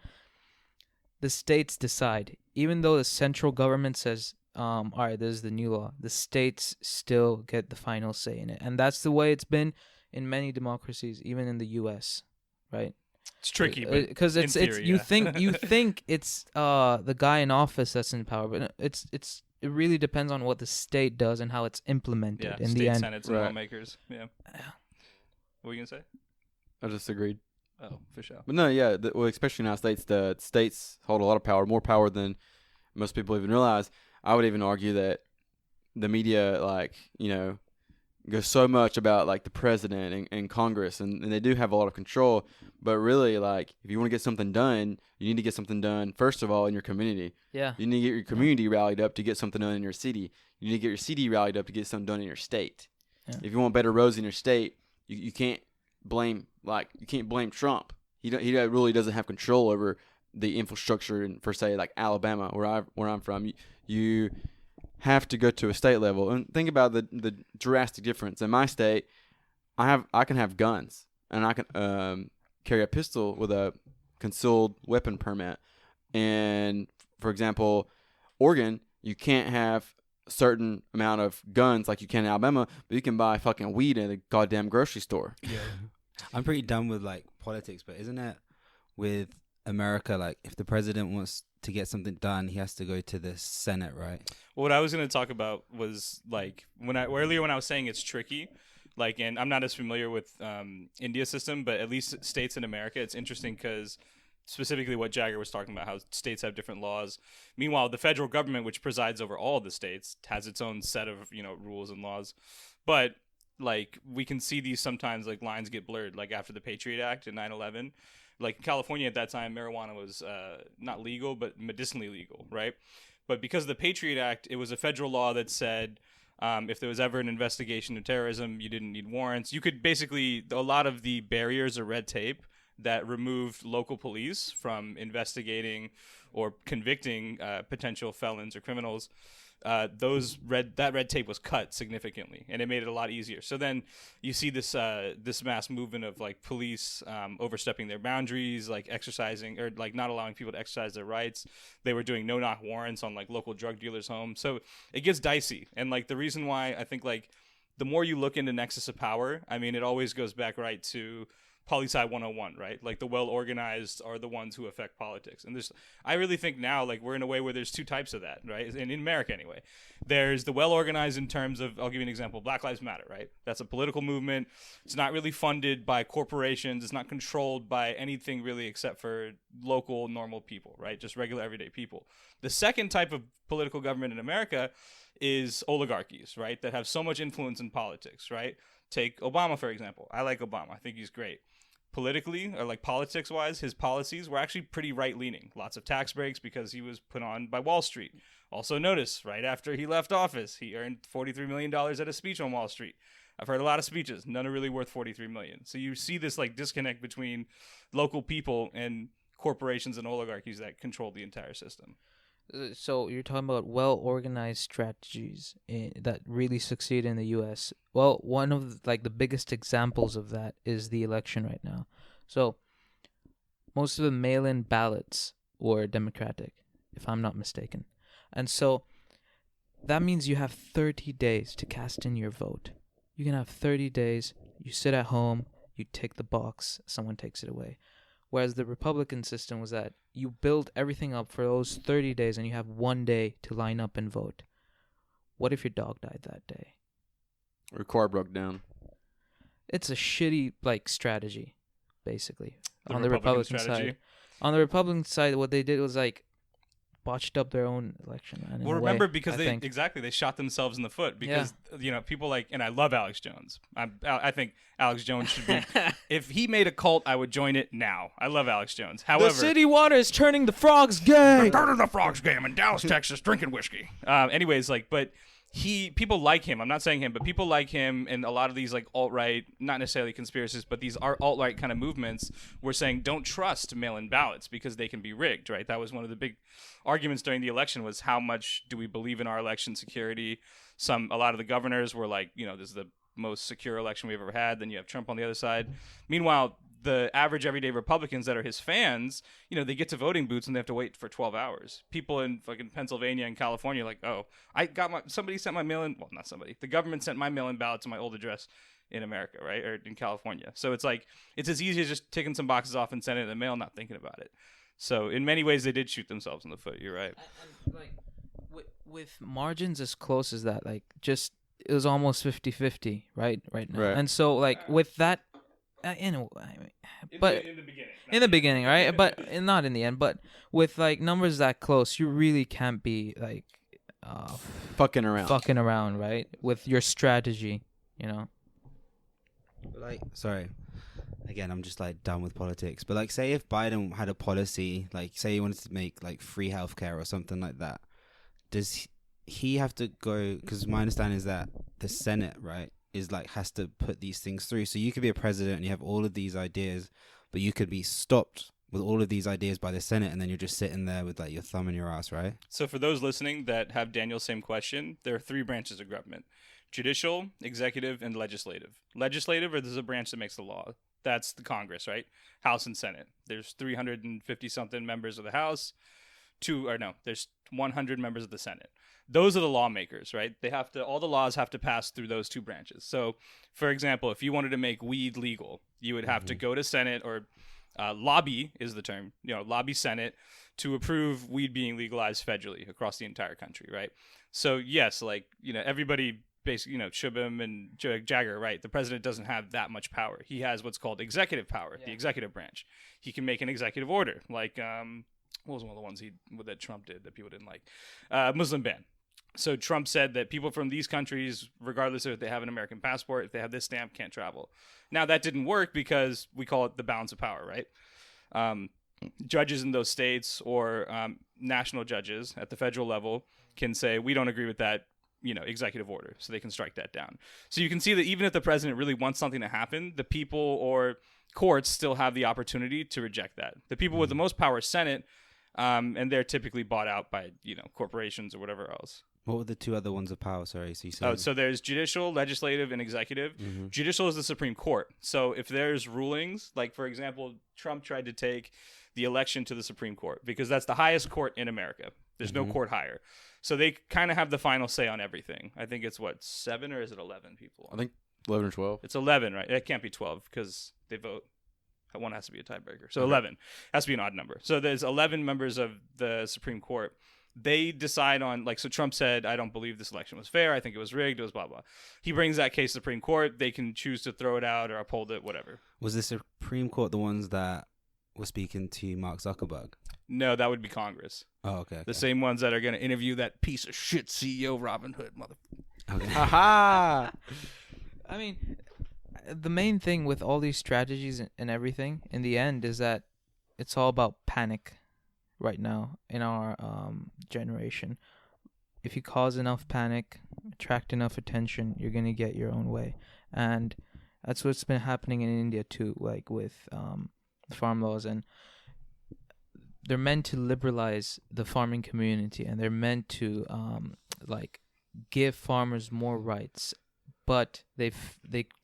the states decide. Even though the central government says, all right, this is the new law, the states still get the final say in it. And that's the way it's been in many democracies, even in the US, right? It's tricky, because it's you think it's the guy in office that's in power, but it really depends on what the state does and how it's implemented in the end. Senates and lawmakers. Yeah. What were you gonna say? I just agreed. Oh, for sure. But no, yeah. Especially in the United States, the states hold a lot of power, more power than most people even realize. I would even argue that the media, goes so much about like the president and Congress, and they do have a lot of control. But really, like, if you want to get something done, you need to get something done first of all in your community. Yeah. You need to get your community rallied up to get something done in your city. You need to get your city rallied up to get something done in your state. Yeah. If you want better roads in your state, you can't blame Trump. He really doesn't have control over the infrastructure for say like Alabama, where I'm from. You have to go to a state level, and think about the drastic difference. In my state, I can have guns, and I can carry a pistol with a concealed weapon permit. And for example, Oregon, you can't have a certain amount of guns like you can in Alabama, but you can buy fucking weed in a goddamn grocery store. Yeah. I'm pretty done with like politics, but isn't it with America, like if the president wants to get something done, he has to go to the Senate, right? Well, what I was going to talk about was like earlier when I was saying it's tricky, like, and I'm not as familiar with India's system, but at least states in America, it's interesting because specifically what Jagger was talking about, how states have different laws. Meanwhile, the federal government, which presides over all the states, has its own set of rules and laws. But like we can see these sometimes like lines get blurred, like after the Patriot Act in 9/11. Like in California at that time, marijuana was not legal, but medicinally legal, right? But because of the Patriot Act, it was a federal law that said if there was ever an investigation of terrorism, you didn't need warrants. You could basically, a lot of the barriers or red tape that removed local police from investigating or convicting potential felons or criminals, that red tape was cut significantly, and it made it a lot easier. So then you see this mass movement of like police overstepping their boundaries, like exercising or like not allowing people to exercise their rights. They were doing no-knock warrants on like local drug dealers' homes. So it gets dicey, and like the reason why I think like the more you look into nexus of power, I mean, it always goes back right to poli-sci 101, right? Like the well-organized are the ones who affect politics. And I really think now, like we're in a way where there's two types of that, right? And in America anyway, there's the well-organized in terms of, I'll give you an example, Black Lives Matter, right? That's a political movement. It's not really funded by corporations. It's not controlled by anything really except for local, normal people, right? Just regular, everyday people. The second type of political government in America is oligarchies, right? That have so much influence in politics, right? Take Obama, for example. I like Obama. I think he's great. Politically, or like politics-wise, his policies were actually pretty right-leaning. Lots of tax breaks because he was put on by Wall Street. Also notice, right after he left office, he earned $43 million at a speech on Wall Street. I've heard a lot of speeches. None are really worth $43 million. So you see this like disconnect between local people and corporations and oligarchies that control the entire system. So you're talking about well-organized strategies that really succeed in the U.S. Well, one of the biggest examples of that is the election right now. So most of the mail-in ballots were Democratic, if I'm not mistaken. And so that means you have 30 days to cast in your vote. You can have 30 days. You sit at home, you tick the box, someone takes it away. Whereas the Republican system was that you build everything up for those 30 days and you have 1 day to line up and vote. What if your dog died that day? Or car broke down. It's a shitty strategy, basically. On the Republican side. On the Republican side, what they did was botched up their own election. Man, well, remember, because they shot themselves in the foot because people and I love Alex Jones. I think Alex Jones should be. If he made a cult, I would join it now. I love Alex Jones. However, the city water is turning the frogs gay. Turning the frogs gay. I'm in Dallas, Texas, drinking whiskey. Anyways, but. People like him. I'm not saying him, but people like him, and a lot of these alt-right, not necessarily conspiracists, but these are alt-right kind of movements were saying don't trust mail-in ballots because they can be rigged, right? That was one of the big arguments during the election was how much do we believe in our election security? A lot of the governors were like, this is the most secure election we've ever had. Then you have Trump on the other side. Meanwhile, the average everyday Republicans that are his fans, they get to voting booths and they have to wait for 12 hours. People in fucking Pennsylvania and California are like, oh, somebody sent my mail-in, well, not somebody, the government sent my mail-in ballot to my old address in America, right? Or in California. So it's it's as easy as just taking some boxes off and sending it in the mail, not thinking about it. So in many ways, they did shoot themselves in the foot. You're right. With margins as close as that, it was almost 50-50, right now. Right. And so with that, in the beginning, right? But not in the end. But with numbers that close, you really can't be fucking around, right? With your strategy, Sorry, again, I'm just done with politics. But say if Biden had a policy, say he wanted to make free healthcare or something like that, does he have to go? Because my understanding is that the Senate, right, is has to put these things through. So you could be a president and you have all of these ideas, but you could be stopped with all of these ideas by the Senate, and then you're just sitting there with like your thumb in your ass, right? So for those listening that have Daniel's same question, there are 3 branches of government: judicial, executive, and legislative. Legislative is a branch that makes the law. That's the Congress, right? House and Senate. There's 350 something members of the House. There's 100 members of the Senate. Those are the lawmakers, right? All the laws have to pass through those 2 branches. So, for example, if you wanted to make weed legal, you would have to go to Senate or lobby is the term, lobby Senate to approve weed being legalized federally across the entire country, right? So, yes, everybody basically, Shubham and Jagger, right? The president doesn't have that much power. He has what's called executive power, the executive branch. He can make an executive order, like, what was one of the ones that Trump did that people didn't like? Muslim ban. So Trump said that people from these countries, regardless of if they have an American passport, if they have this stamp, can't travel. Now, that didn't work because we call it the balance of power, right? Judges in those states or national judges at the federal level can say, we don't agree with that, executive order. So they can strike that down. So you can see that even if the president really wants something to happen, the people or courts still have the opportunity to reject that. The people with the most power is Senate, and they're typically bought out by, corporations or whatever else. What were the 2 other ones of power? Sorry, so you said... so there's judicial, legislative, and executive. Judicial is the Supreme Court. So if there's rulings, like, for example, Trump tried to take the election to the Supreme Court because that's the highest court in America. There's no court higher. So they kind of have the final say on everything. I think it's, 7 or is it 11 people? I think 11 or 12. It's 11, right? It can't be 12 because they vote. One has to be a tiebreaker. So 11 has to be an odd number. So there's 11 members of the Supreme Court. They decide on, so Trump said, I don't believe this election was fair. I think it was rigged. It was blah, blah. He brings that case to the Supreme Court. They can choose to throw it out or uphold it, whatever. Was the Supreme Court the ones that were speaking to Mark Zuckerberg? No, that would be Congress. Oh, okay. The same ones that are going to interview that piece of shit CEO Robin Hood, Okay. Haha. I mean, the main thing with all these strategies and everything in the end is that it's all about panic right now in our generation. If you cause enough panic, attract enough attention, you're going to get your own way. And that's what's been happening in India too, like with farm laws. And they're meant to liberalize the farming community, and they're meant to give farmers more rights. But they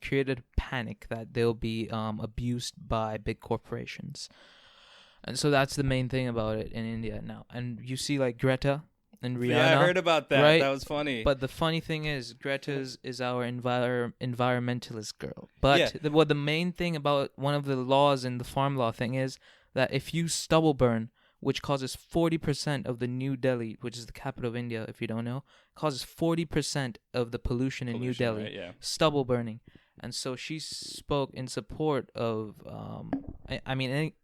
created panic that they'll be abused by big corporations. And so that's the main thing about it in India now. And you see like Greta and Rihanna. Yeah, I heard about that. Right? That was funny. But the funny thing is, Greta is our environmentalist girl. But the main thing about one of the laws in the farm law thing is that if you stubble burn, which causes 40% of the New Delhi, which is the capital of India, if you don't know, causes 40% of the pollution in New Delhi. Right, yeah. Stubble burning. And so she spoke in support of,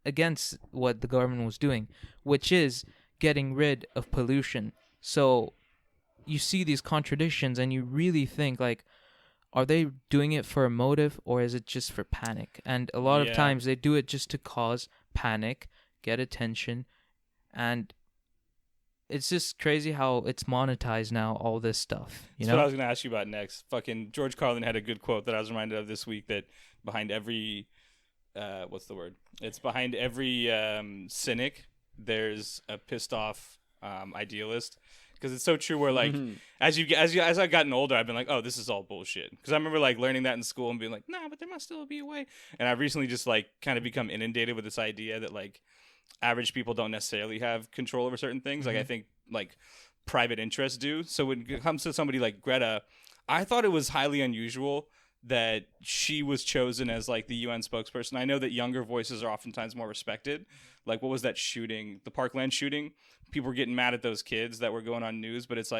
against what the government was doing, which is getting rid of pollution. So you see these contradictions and you really think, are they doing it for a motive or is it just for panic? And a lot of times they do it just to cause panic, get attention, and it's just crazy how it's monetized now, all this stuff. That's what I was going to ask you about next. Fucking George Carlin had a good quote that I was reminded of this week, that behind every, what's the word? It's behind every cynic, there's a pissed off idealist. Because it's so true where, as I've gotten older, I've been like, oh, this is all bullshit. Because I remember, learning that in school and being like, nah, but there must still be a way. And I've recently just, kind of become inundated with this idea that, average people don't necessarily have control over certain things. I think, private interests do. So when it comes to somebody like Greta, I thought it was highly unusual that she was chosen as, the UN spokesperson. I know that younger voices are oftentimes more respected. What was that shooting? The Parkland shooting? People were getting mad at those kids that were going on news, but it's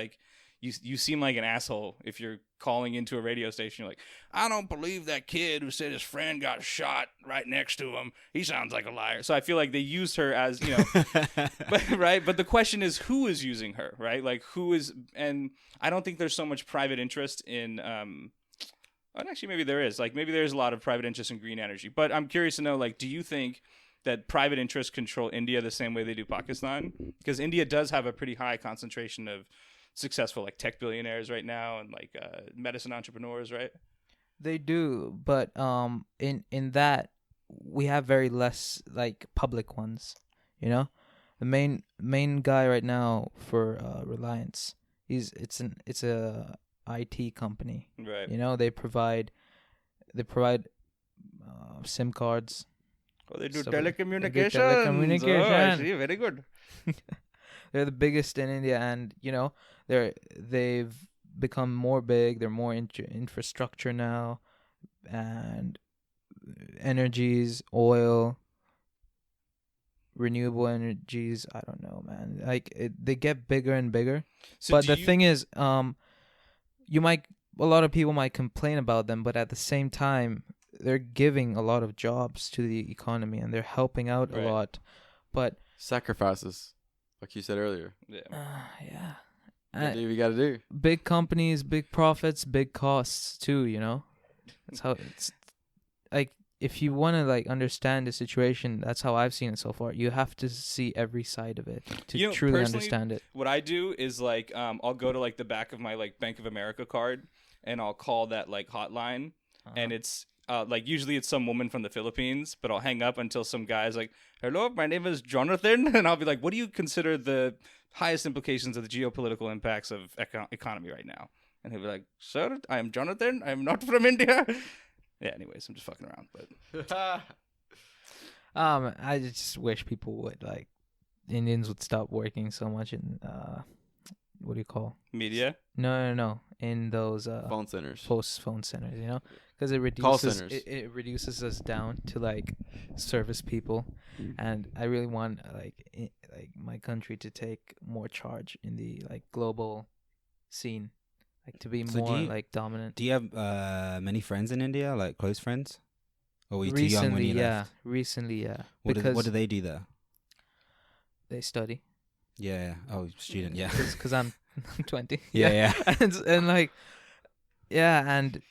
you seem like an asshole if you're calling into a radio station. You're like, I don't believe that kid who said his friend got shot right next to him. He sounds like a liar. So I feel like they used her as, but, right? But the question is, who is using her, right? Who is, and I don't think there's so much private interest in, and actually maybe there is, maybe there's a lot of private interest in green energy, but I'm curious to know, do you think that private interests control India the same way they do Pakistan? Because India does have a pretty high concentration of successful tech billionaires right now and medicine entrepreneurs, right? They do, but in that we have very less like public ones. You know, the main guy right now for Reliance, it's a IT company. Right. You know, they provide SIM cards. Oh, they do So they do telecommunications. telecommunication. Oh, I see. Very good. They're the biggest in India, and you know they've become more big. They're more infrastructure now, and energies, oil, renewable energies. I don't know, man. Like they get bigger and bigger. So But the thing is, a lot of people might complain about them, but at the same time, they're giving a lot of jobs to the economy, and they're helping out a Right. lot. But Sacrifices, like you said earlier. Yeah. yeah. You gotta do what you gotta do. Big companies, big profits, big costs too, you know? That's how it's like if you want to like understand the situation, that's how I've seen it so far. You have to see every side of it to You know, truly personally, understand it. What I do is like I'll go to like the back of my like Bank of America card and I'll call that like hotline and it's like usually it's some woman from the Philippines, but I'll hang up until some guy's like, "Hello, my name is Jonathan," and I'll be like, "What do you consider the highest implications of the geopolitical impacts of economy right now?" And he'll be like, "Sir, I am Jonathan. I am not from India." Yeah. Anyways, I'm just fucking around, but I just wish people would like Indians would stop working so much in what do you call? media. No. In those Phone centers. phone centers, you know, because it Call reduces centers. it reduces us down to like service people, and I really want like my country to take more charge in the like global scene, like to be So more like dominant. Do you have many friends in India, like close friends? Or were you too young when you left? Recently, yeah. What Because do they do there? they study. Yeah. Oh, student. Yeah. Because I'm 20. Yeah. and like, yeah, and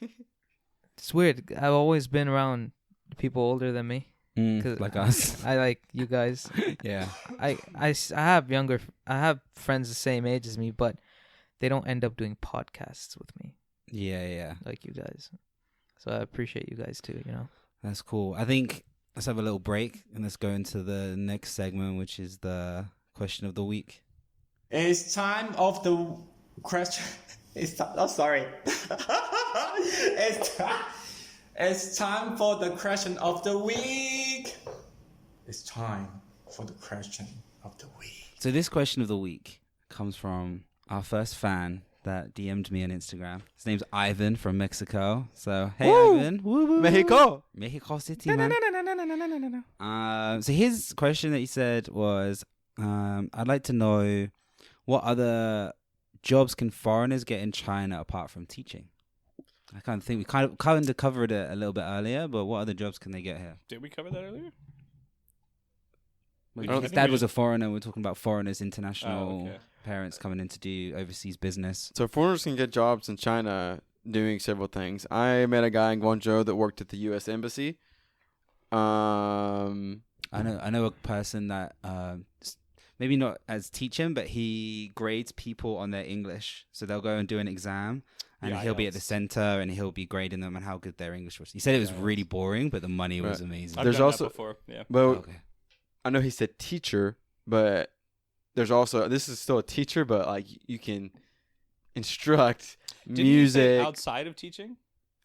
it's weird. I've always been around people older than me. Like us. I like you guys. Yeah. I have friends the same age as me, but they don't end up doing podcasts with me Yeah. like you guys. So I appreciate you guys too, you know. That's cool. I think let's have a little break and let's go into the next segment, which is the question of the week. It's time of the question. Sorry. It's time for the question of the week. It's time for the question of the week. So this question of the week comes from our first fan that DM'd me on Instagram. His name's Ivan from Mexico. So hey, Woo! Ivan, woo, woo, Mexico. Mexico City, man. So his question that he said was, I'd like to know what other jobs can foreigners get in China apart from teaching. I kind of think we kind of covered it a little bit earlier, but what other jobs can they get here? Did we cover that earlier? His dad was a foreigner. We're talking about foreigners, international Oh, okay. parents coming in to do overseas business. So foreigners can get jobs in China doing several things. I met a guy in Guangzhou that worked at the U.S. Embassy. I know a person that maybe not as teaching, but he grades people on their English. So they'll go and do an exam, and Yeah, he'll be at the center, and he'll be grading them on how good their English was. He said it was really boring, but the money was amazing. I've There's done also- that before. Yeah. But Okay. I know he said teacher, but there's also, this is still a teacher, but like you can instruct Didn't you say music. outside of teaching?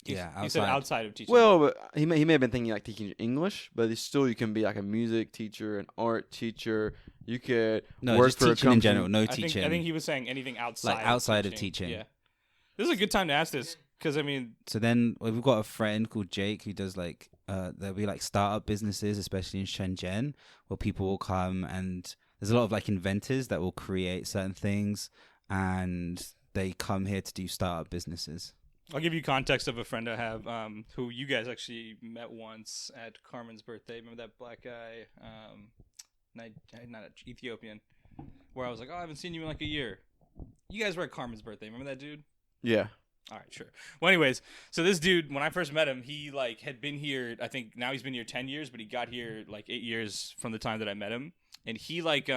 Yeah, You said outside. outside of teaching. Well, but he may have been thinking like teaching English, but it's still you can be like a music teacher, an art teacher. You could No, work just for a teaching in company. general. No I teaching. think he was saying anything outside. Like outside of teaching. Yeah. This is a good time to ask this because I mean, So then we've got a friend called Jake who does like there'll be like startup businesses, especially in Shenzhen, where people will come and there's a lot of like inventors that will create certain things, and they come here to do startup businesses. I'll give you context of a friend I have who you guys actually met once at Carmen's birthday. Remember that black guy, not Ethiopian, where I was like, oh, I haven't seen you in like a year. You guys were at Carmen's birthday. Remember that dude? Yeah. All right, sure. Well, anyways, so this dude, when I first met him, he like had been here. I think now he's been here 10 years, but he got here like 8 years from the time that I met him. And he like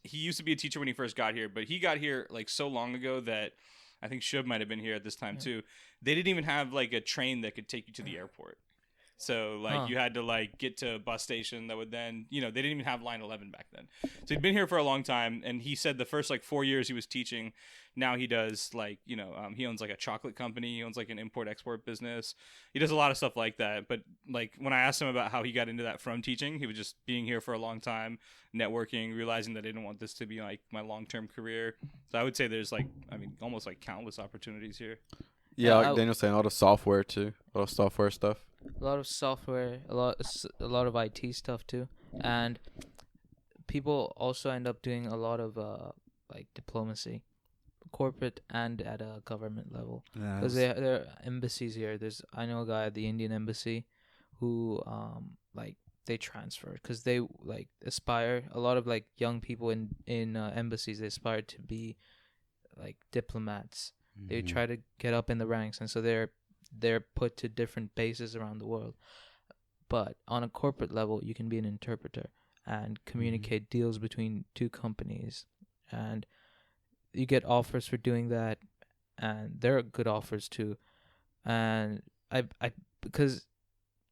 he used to be a teacher when he first got here, but he got here like so long ago that I think Shub might have been here at this time too. They didn't even have like a train that could take you to the airport. So like you had to like get to a bus station that would then, they didn't even have line 11 back then. So he'd been here for a long time, and he said the first like 4 years he was teaching. Now he does like, he owns like a chocolate company. He owns like an import-export business. He does a lot of stuff like that. But like when I asked him about how he got into that from teaching, he was just being here for a long time, networking, realizing that I didn't want this to be like my long-term career. So I would say there's like, almost like countless opportunities here. Yeah, like Daniel's saying, a lot of software too, a lot of software stuff. A lot of software, a lot of IT stuff too, and people also end up doing a lot of like diplomacy, corporate and at a government level, because there are embassies here. I know a guy at the Indian embassy who like they transfer because they like aspire. A lot of like young people in embassies, they aspire to be like diplomats. They try to get up in the ranks, and so they're put to different bases around the world. But on a corporate level, you can be an interpreter and communicate deals between two companies, and you get offers for doing that, and there are good offers too. And I because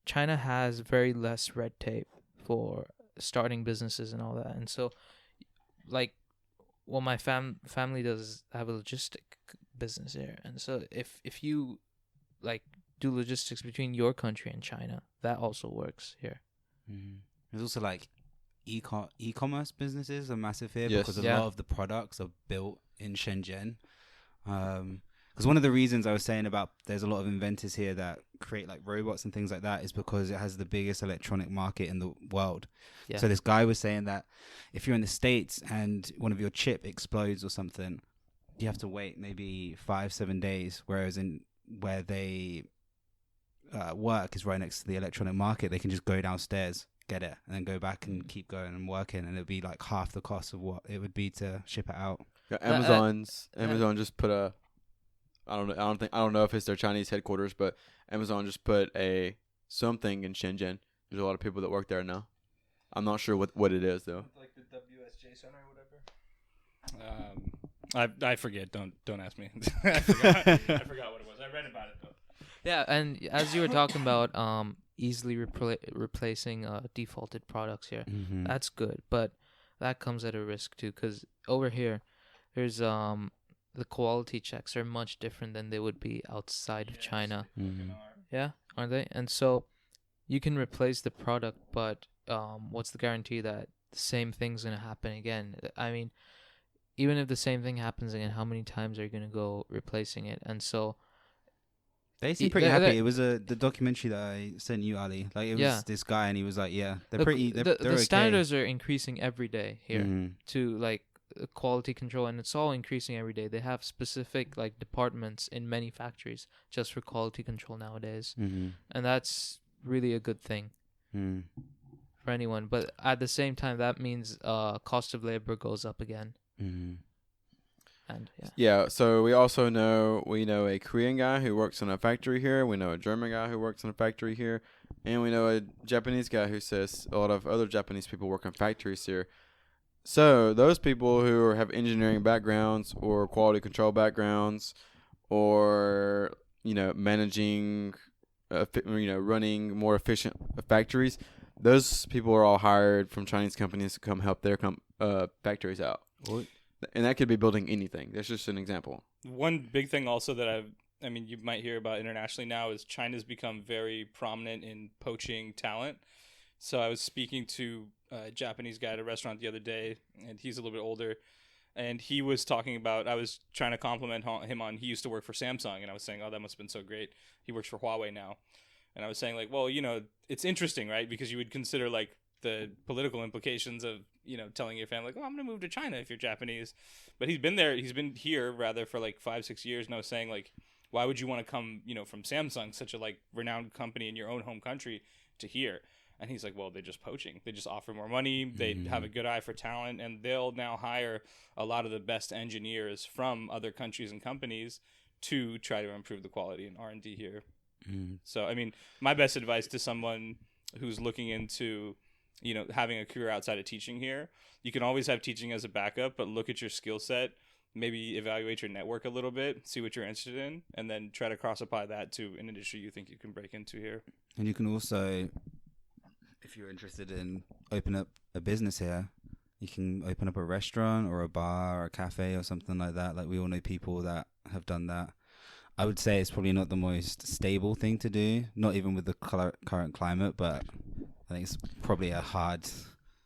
China has very less red tape for starting businesses and all that, and so like what my family does is have a logistic business here, and so if you like do logistics between your country and China, that also works here. There's also like e-commerce businesses are massive here, Yes. because a lot of the products are built in Shenzhen. Because one of the reasons I was saying about there's a lot of inventors here that create like robots and things like that is because it has the biggest electronic market in the world. Yeah. So this guy was saying that if you're in the States and one of your chip explodes or something, you have to wait maybe 5-7 days, whereas where they work is right next to the electronic market. They can just go downstairs, get it, and then go back and keep going and working, and it'd be like half the cost of what it would be to ship it out. Yeah, Amazon just put a, I don't know if it's their Chinese headquarters, but Amazon just put something in Shenzhen. There's a lot of people that work there now. I'm not sure what it is though. Like the WSJ Center or whatever. I forget. Don't ask me. I forgot what it was. I read about it though. Yeah, and as you were talking about easily replacing defaulted products here, that's good, but that comes at a risk too, because over here there's the quality checks are much different than they would be outside of China. Yeah, aren't they? And so you can replace the product, but what's the guarantee that the same thing's gonna happen again? I mean, even if the same thing happens again, how many times are you going to go replacing it? And so they seem pretty happy. It was the documentary that I sent you, Ali. Like it was this guy, and he was like, "Yeah, they're pretty. They're the okay." standards are increasing every day here to like quality control, and it's all increasing every day. They have specific like departments in many factories just for quality control nowadays, and that's really a good thing for anyone. But at the same time, that means cost of labor goes up again. And so we know a Korean guy who works in a factory here, we know a German guy who works in a factory here, and we know a Japanese guy who says a lot of other Japanese people work in factories here. So those people who have engineering backgrounds or quality control backgrounds or managing running more efficient factories, those people are all hired from Chinese companies to come help their factories out. And that could be building anything. That's just an example. One big thing also that you might hear about internationally now is China's become very prominent in poaching talent. So I was speaking to a Japanese guy at a restaurant the other day, and he's a little bit older, and he was talking about, I was trying to compliment him on, he used to work for Samsung, and I was saying, oh, that must have been so great. He works for Huawei now. And I was saying, like, well, it's interesting, right? Because you would consider, like, the political implications of, telling your family, like, oh, I'm going to move to China if you're Japanese. But he's been here rather for like 5-6 years now, saying like, why would you want to come, from Samsung, such a like renowned company in your own home country, to here? And he's like, well, they're just poaching. They just offer more money. They have a good eye for talent, and they'll now hire a lot of the best engineers from other countries and companies to try to improve the quality in R&D here. So, my best advice to someone who's looking into having a career outside of teaching here, you can always have teaching as a backup, but look at your skill set maybe evaluate your network a little bit, see what you're interested in, and then try to cross-apply that to an industry you think you can break into here. And you can also, if you're interested in open up a business here, you can open up a restaurant or a bar or a cafe or something like that. Like we all know people that have done that. I would say it's probably not the most stable thing to do, not even with the current climate, but I think it's probably a hard...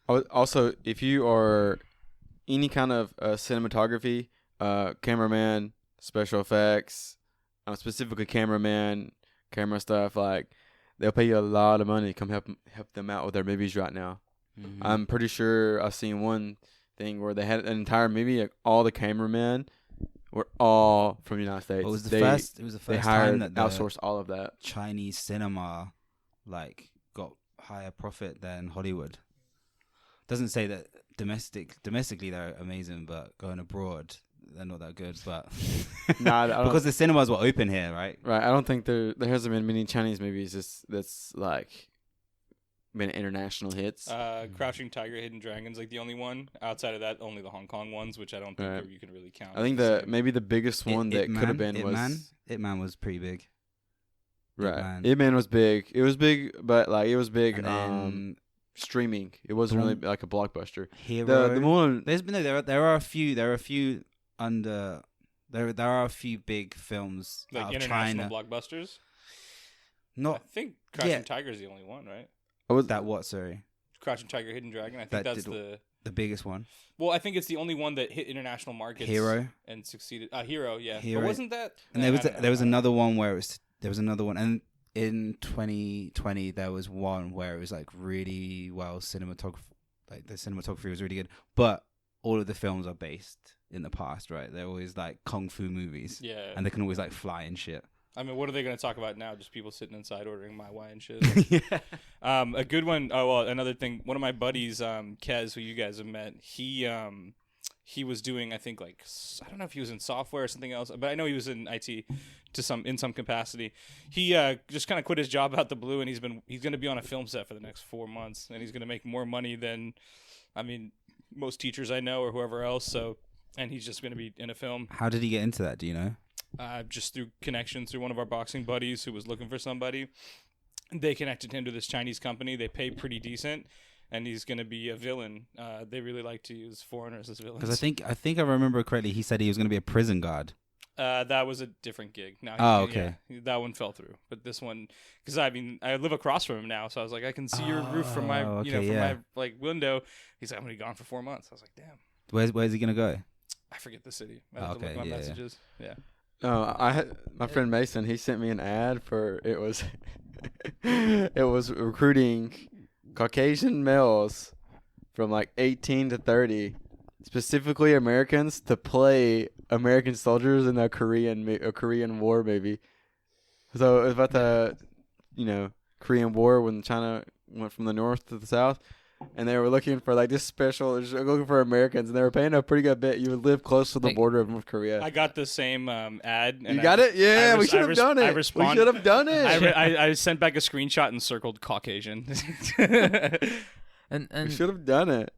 Also, if you are any kind of cinematography, cameraman, special effects, specifically cameraman, camera stuff, like they'll pay you a lot of money to come help them out with their movies right now. Mm-hmm. I'm pretty sure I've seen one thing where they had an entire movie, like all the cameramen were all from the United States. It was the first they hired, time that outsourced all of that. Chinese cinema like got higher profit than Hollywood. Doesn't say that domestically they're amazing, but going abroad they're not that good. But because the cinemas were open here, right? Right. I don't think there hasn't been many Chinese movies that's like been international hits. Crouching Tiger, Hidden Dragon's like the only one. Outside of that, only the Hong Kong ones, which I don't think you can really count. I think maybe the biggest one that could have been was Ip Man was pretty big. Right. Ip Man was big. It was big, but like it was big. Streaming. It wasn't really like a blockbuster. Hero. The one there are a few big films like out of international China. blockbusters. Not I think Crouching Tiger is the only one, right? Sorry. Crouching Tiger, Hidden Dragon. I think that's the biggest one. Well, I think it's the only one that hit international markets. Hero and succeeded. Hero, yeah. Hero. But wasn't that? And there was another one where and in 2020 there was one where it was like really well cinematography. Like the cinematography was really good, but all of the films are based in the past, right? They're always like kung fu movies, yeah, and they can always like fly and shit. I mean, what are they going to talk about now? Just people sitting inside ordering my wine and shit. Yeah. A good one. Oh well, another thing. One of my buddies, Kez, who you guys have met, he was doing, I think, like, I don't know if he was in software or something else, but I know he was in IT in some capacity. He just kind of quit his job out the blue, and he's going to be on a film set for the next 4 months, and he's going to make more money than, I mean, most teachers I know or whoever else. So, and he's just going to be in a film. How did he get into that? Do you know? Just through connections through one of our boxing buddies who was looking for somebody. They connected him to this Chinese company. They pay pretty decent. And he's going to be a villain. They really like to use foreigners as villains. Because I think I remember correctly, he said he was going to be a prison guard. That was a different gig. Okay. Yeah, that one fell through. But this one, because I mean, I live across from him now, so I was like, I can see your roof from my, my like window. He's like, I'm going to be gone for 4 months. I was like, damn. Where's he going to go? I forget the city. I have to look my messages. Yeah. I had my friend Mason. He sent me an ad for it was recruiting Caucasian males from like 18 to 30, specifically Americans, to play American soldiers in a Korean War movie. So it was about the Korean War when China went from the north to the south. And they were looking for like this special, looking for Americans, and they were paying a pretty good bit. You would live close to the border of North Korea. I got the same ad. And you got it? Yeah, we should have done it. We should have done it. I sent back a screenshot and circled Caucasian. and we should have done it.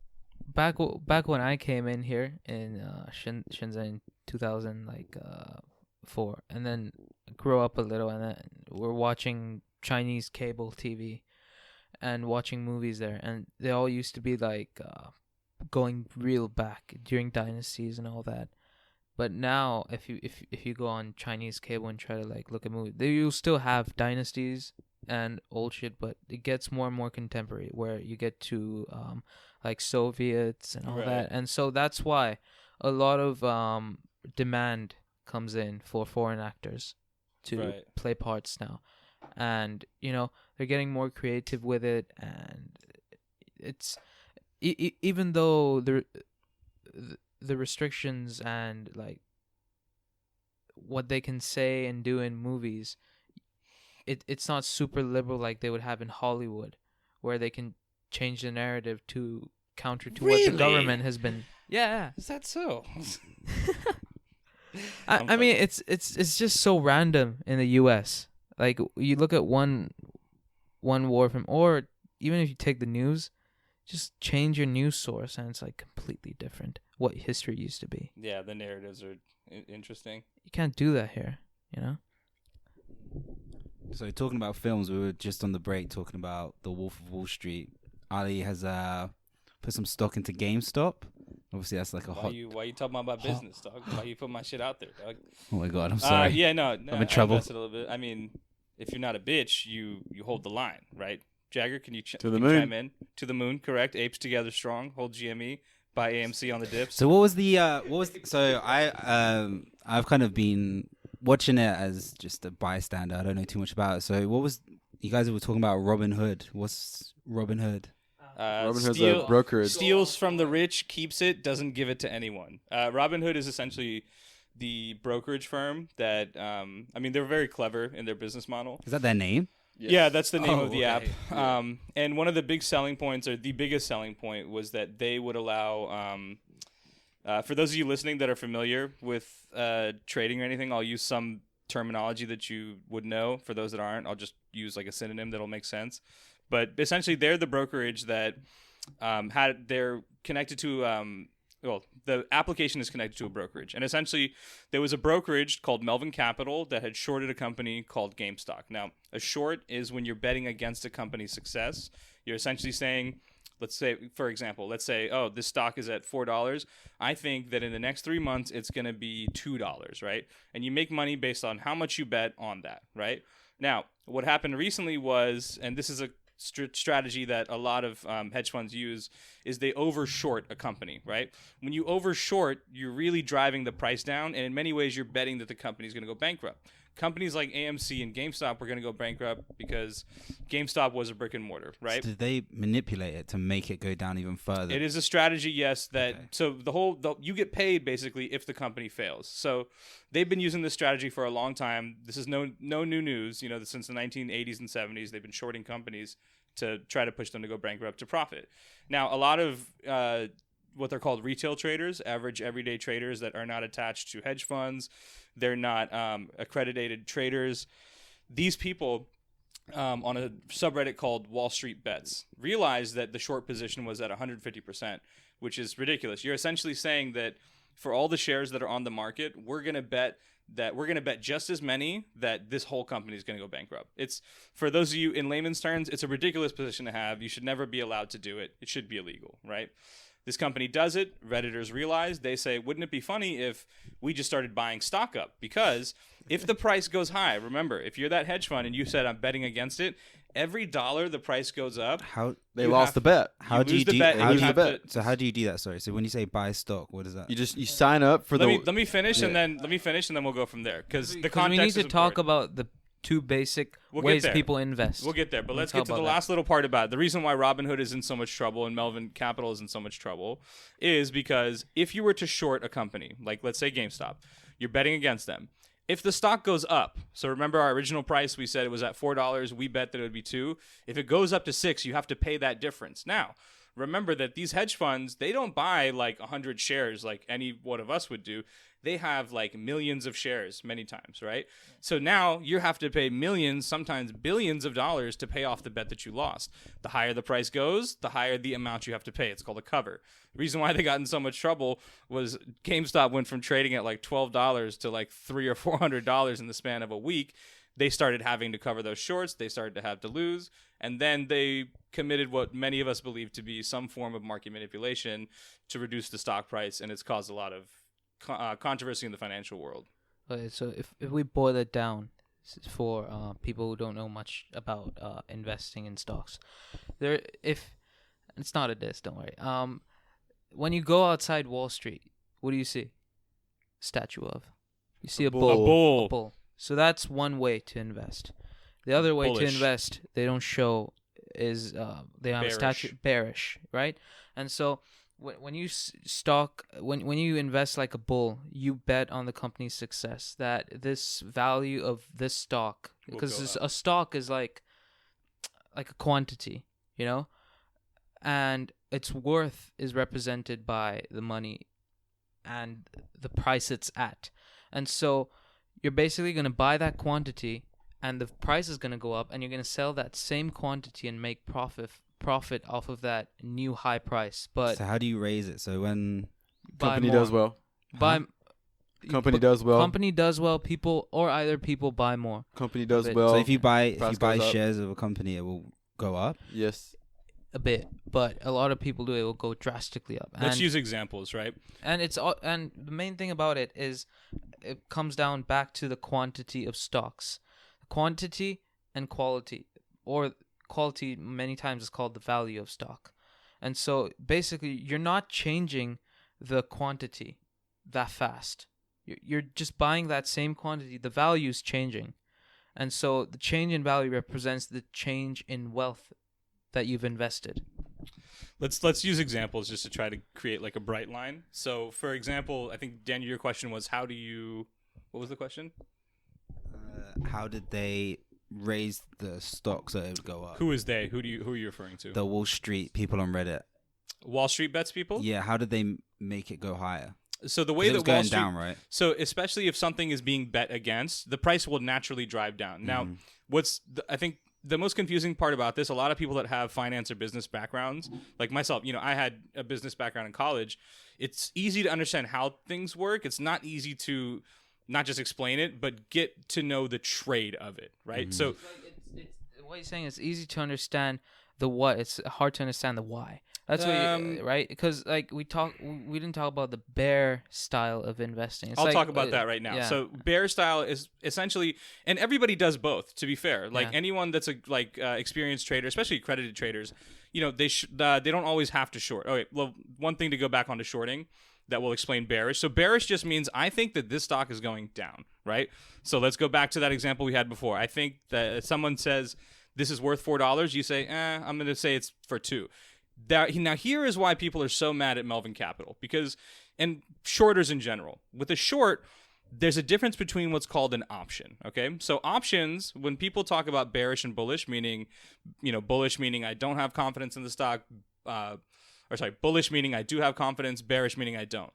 Back when I came in here in Shenzhen in 2004, and then grew up a little, and then we're watching Chinese cable TV. And watching movies there, and they all used to be like going real back during dynasties and all that. But now, if you go on Chinese cable and try to like look at movies, you'll still have dynasties and old shit, but it gets more and more contemporary, where you get to like Soviets and all that, and so that's why a lot of demand comes in for foreign actors to play parts now. And they're getting more creative with it, and it's even though the restrictions and like what they can say and do in movies, it's not super liberal like they would have in Hollywood, where they can change the narrative to counter to what the government has been. Yeah, is that so? I mean, it's just so random in the U.S. Like, you look at one war film, or even if you take the news, just change your news source and it's like completely different. what history used to be. Yeah, the narratives are interesting. You can't do that here, you know? So talking about films, we were just on the break talking about The Wolf of Wall Street. Ali has put some stock into GameStop. Obviously, that's like a Why you talking about business, dog? Why you put my shit out there, dog? Oh my god, I'm sorry. Yeah, no, I'm in trouble. I invested a little bit. I mean, if you're not a bitch, you hold the line, right? Jagger, can you To the moon. chime in? To the moon, correct? Apes together strong. Hold GME. Buy AMC on the dips. So I've kind of been watching it as just a bystander. I don't know too much about it. So you guys were talking about Robin Hood. What's Robin Hood? Robin Hood's a brokerage. Steals from the rich, keeps it, doesn't give it to anyone. Robin Hood is essentially the brokerage firm that, I mean, they're very clever in their business model. Is that their name? Yes. Yeah, that's the name of the okay. app. And one of the big selling points, or the biggest selling point, was that they would allow, for those of you listening that are familiar with trading or anything, I'll use some terminology that you would know. For those that aren't, I'll just use like a synonym that'll make sense. But essentially, they're the brokerage that they're connected to. The application is connected to a brokerage, and essentially, there was a brokerage called Melvin Capital that had shorted a company called GameStop. Now, a short is when you're betting against a company's success. You're essentially saying, let's say, for example, oh, this stock is at $4. I think that in the next 3 months, it's going to be $2, right? And you make money based on how much you bet on that, right? Now, what happened recently was, and this is a strategy that a lot of hedge funds use, is they overshort a company, right? When you overshort, you're really driving the price down, and in many ways, you're betting that the company is going to go bankrupt. Companies like AMC and GameStop were going to go bankrupt because GameStop was a brick and mortar, right? So did they manipulate it to make it go down even further? It is a strategy, yes. So you get paid basically if the company fails. So they've been using this strategy for a long time. This is no new news. You know, since the 1980s and 70s, they've been shorting companies to try to push them to go bankrupt to profit. Now, a lot of what they're called retail traders, average everyday traders that are not attached to hedge funds, they're not accredited traders. These people on a subreddit called Wall Street Bets realized that the short position was at 150%, which is ridiculous. You're essentially saying that for all the shares that are on the market, we're going to bet just as many that this whole company is going to go bankrupt. It's, for those of you in layman's terms, it's a ridiculous position to have. You should never be allowed to do it. It should be illegal, right? This company does it. Redditors realize, they say, wouldn't it be funny if we just started buying stock up? Because if the price goes high, remember, if you're that hedge fund and you said, I'm betting against it, every dollar the price goes up. They lost the bet. How do you do that? So how do you do that? Sorry. So when you say buy stock, what is that? You sign up for let me finish and then we'll go from there, because the context we need to is talk important. about the two basic We'll ways get there. people invest. We'll get there, but let's talk get to the about last little part about it. The reason why Robinhood is in so much trouble and Melvin Capital is in so much trouble is because if you were to short a company, like let's say GameStop, you're betting against them. If the stock goes up, so remember our original price, we said it was at $4, we bet that it would be $2. If it goes up to $6, you have to pay that difference. Now, remember that these hedge funds, they don't buy like 100 shares like any one of us would do. They have like millions of shares many times, right? So now you have to pay millions, sometimes billions of dollars to pay off the bet that you lost. The higher the price goes, the higher the amount you have to pay. It's called a cover. The reason why they got in so much trouble was GameStop went from trading at like $12 to like $300 or $400 in the span of a week. They started having to cover those shorts. They started to have to lose. And then they committed what many of us believe to be some form of market manipulation to reduce the stock price. And it's caused a lot of controversy in the financial world. Okay, so if we boil it down for people who don't know much about investing in stocks, if it's not a diss, don't worry. When you go outside Wall Street, what do you see? Statue of. You see a bull. A bull. So that's one way to invest. The other way to invest, they don't show, is they have a statue, bearish, right? And so when you when you invest like a bull, you bet on the company's success, that this value of this stock, because a stock is like a quantity, you know, and its worth is represented by the money and the price it's at. And so you're basically going to buy that quantity and the price is going to go up, and you're going to sell that same quantity and make profit off of that new high price. But so how do you raise it? So when buy Company more. does well. Buy. Company does well. Company does well. People buy more. Company does Bit. well. So if you buy price goes up. shares of a company, it will go up. Yes. A bit, but a lot of people do. It will go drastically up. Let's use examples, right? And and the main thing about it is, it comes down back to the quantity of stocks, quantity and quality, or quality many times is called the value of stock. And so basically, you're not changing the quantity that fast. You're just buying that same quantity. The value is changing, and so the change in value represents the change in wealth that you've invested. Let's use examples just to try to create like a bright line. So, for example, I think Daniel, your question was, how do you? What was the question? How did they raise the stock so it would go up? Who is they? Who are you referring to? The Wall Street people on Reddit. Wall Street bets people? Yeah, how did they make it go higher? So the 'Cause way it was that Wall going Street, down, right? so especially if something is being bet against, the price will naturally drive down. Now, I think the most confusing part about this, a lot of people that have finance or business backgrounds, like myself, I had a business background in college. It's easy to understand how things work. It's not easy to not just explain it, but get to know the trade of it, right? So It's what you're saying is easy to understand the what. It's hard to understand the why. That's what right? Because like we didn't talk about the bear style of investing. It's I'll like, talk about that right now. yeah. So bear style is essentially, and everybody does both. To be fair, like Yeah. anyone that's a experienced trader, especially accredited traders, they don't always have to short. Okay, well, one thing to go back onto shorting that will explain bearish. So bearish just means I think that this stock is going down, right? So let's go back to that example we had before. I think that if someone says this is worth $4, you say, I'm going to say it's for $2. Now here is why people are so mad at Melvin Capital, and shorters in general. With a short, there's a difference between what's called an option. Okay, so options, when people talk about bearish and bullish, meaning, bullish meaning I don't have confidence in the stock, bullish meaning I do have confidence, bearish meaning I don't.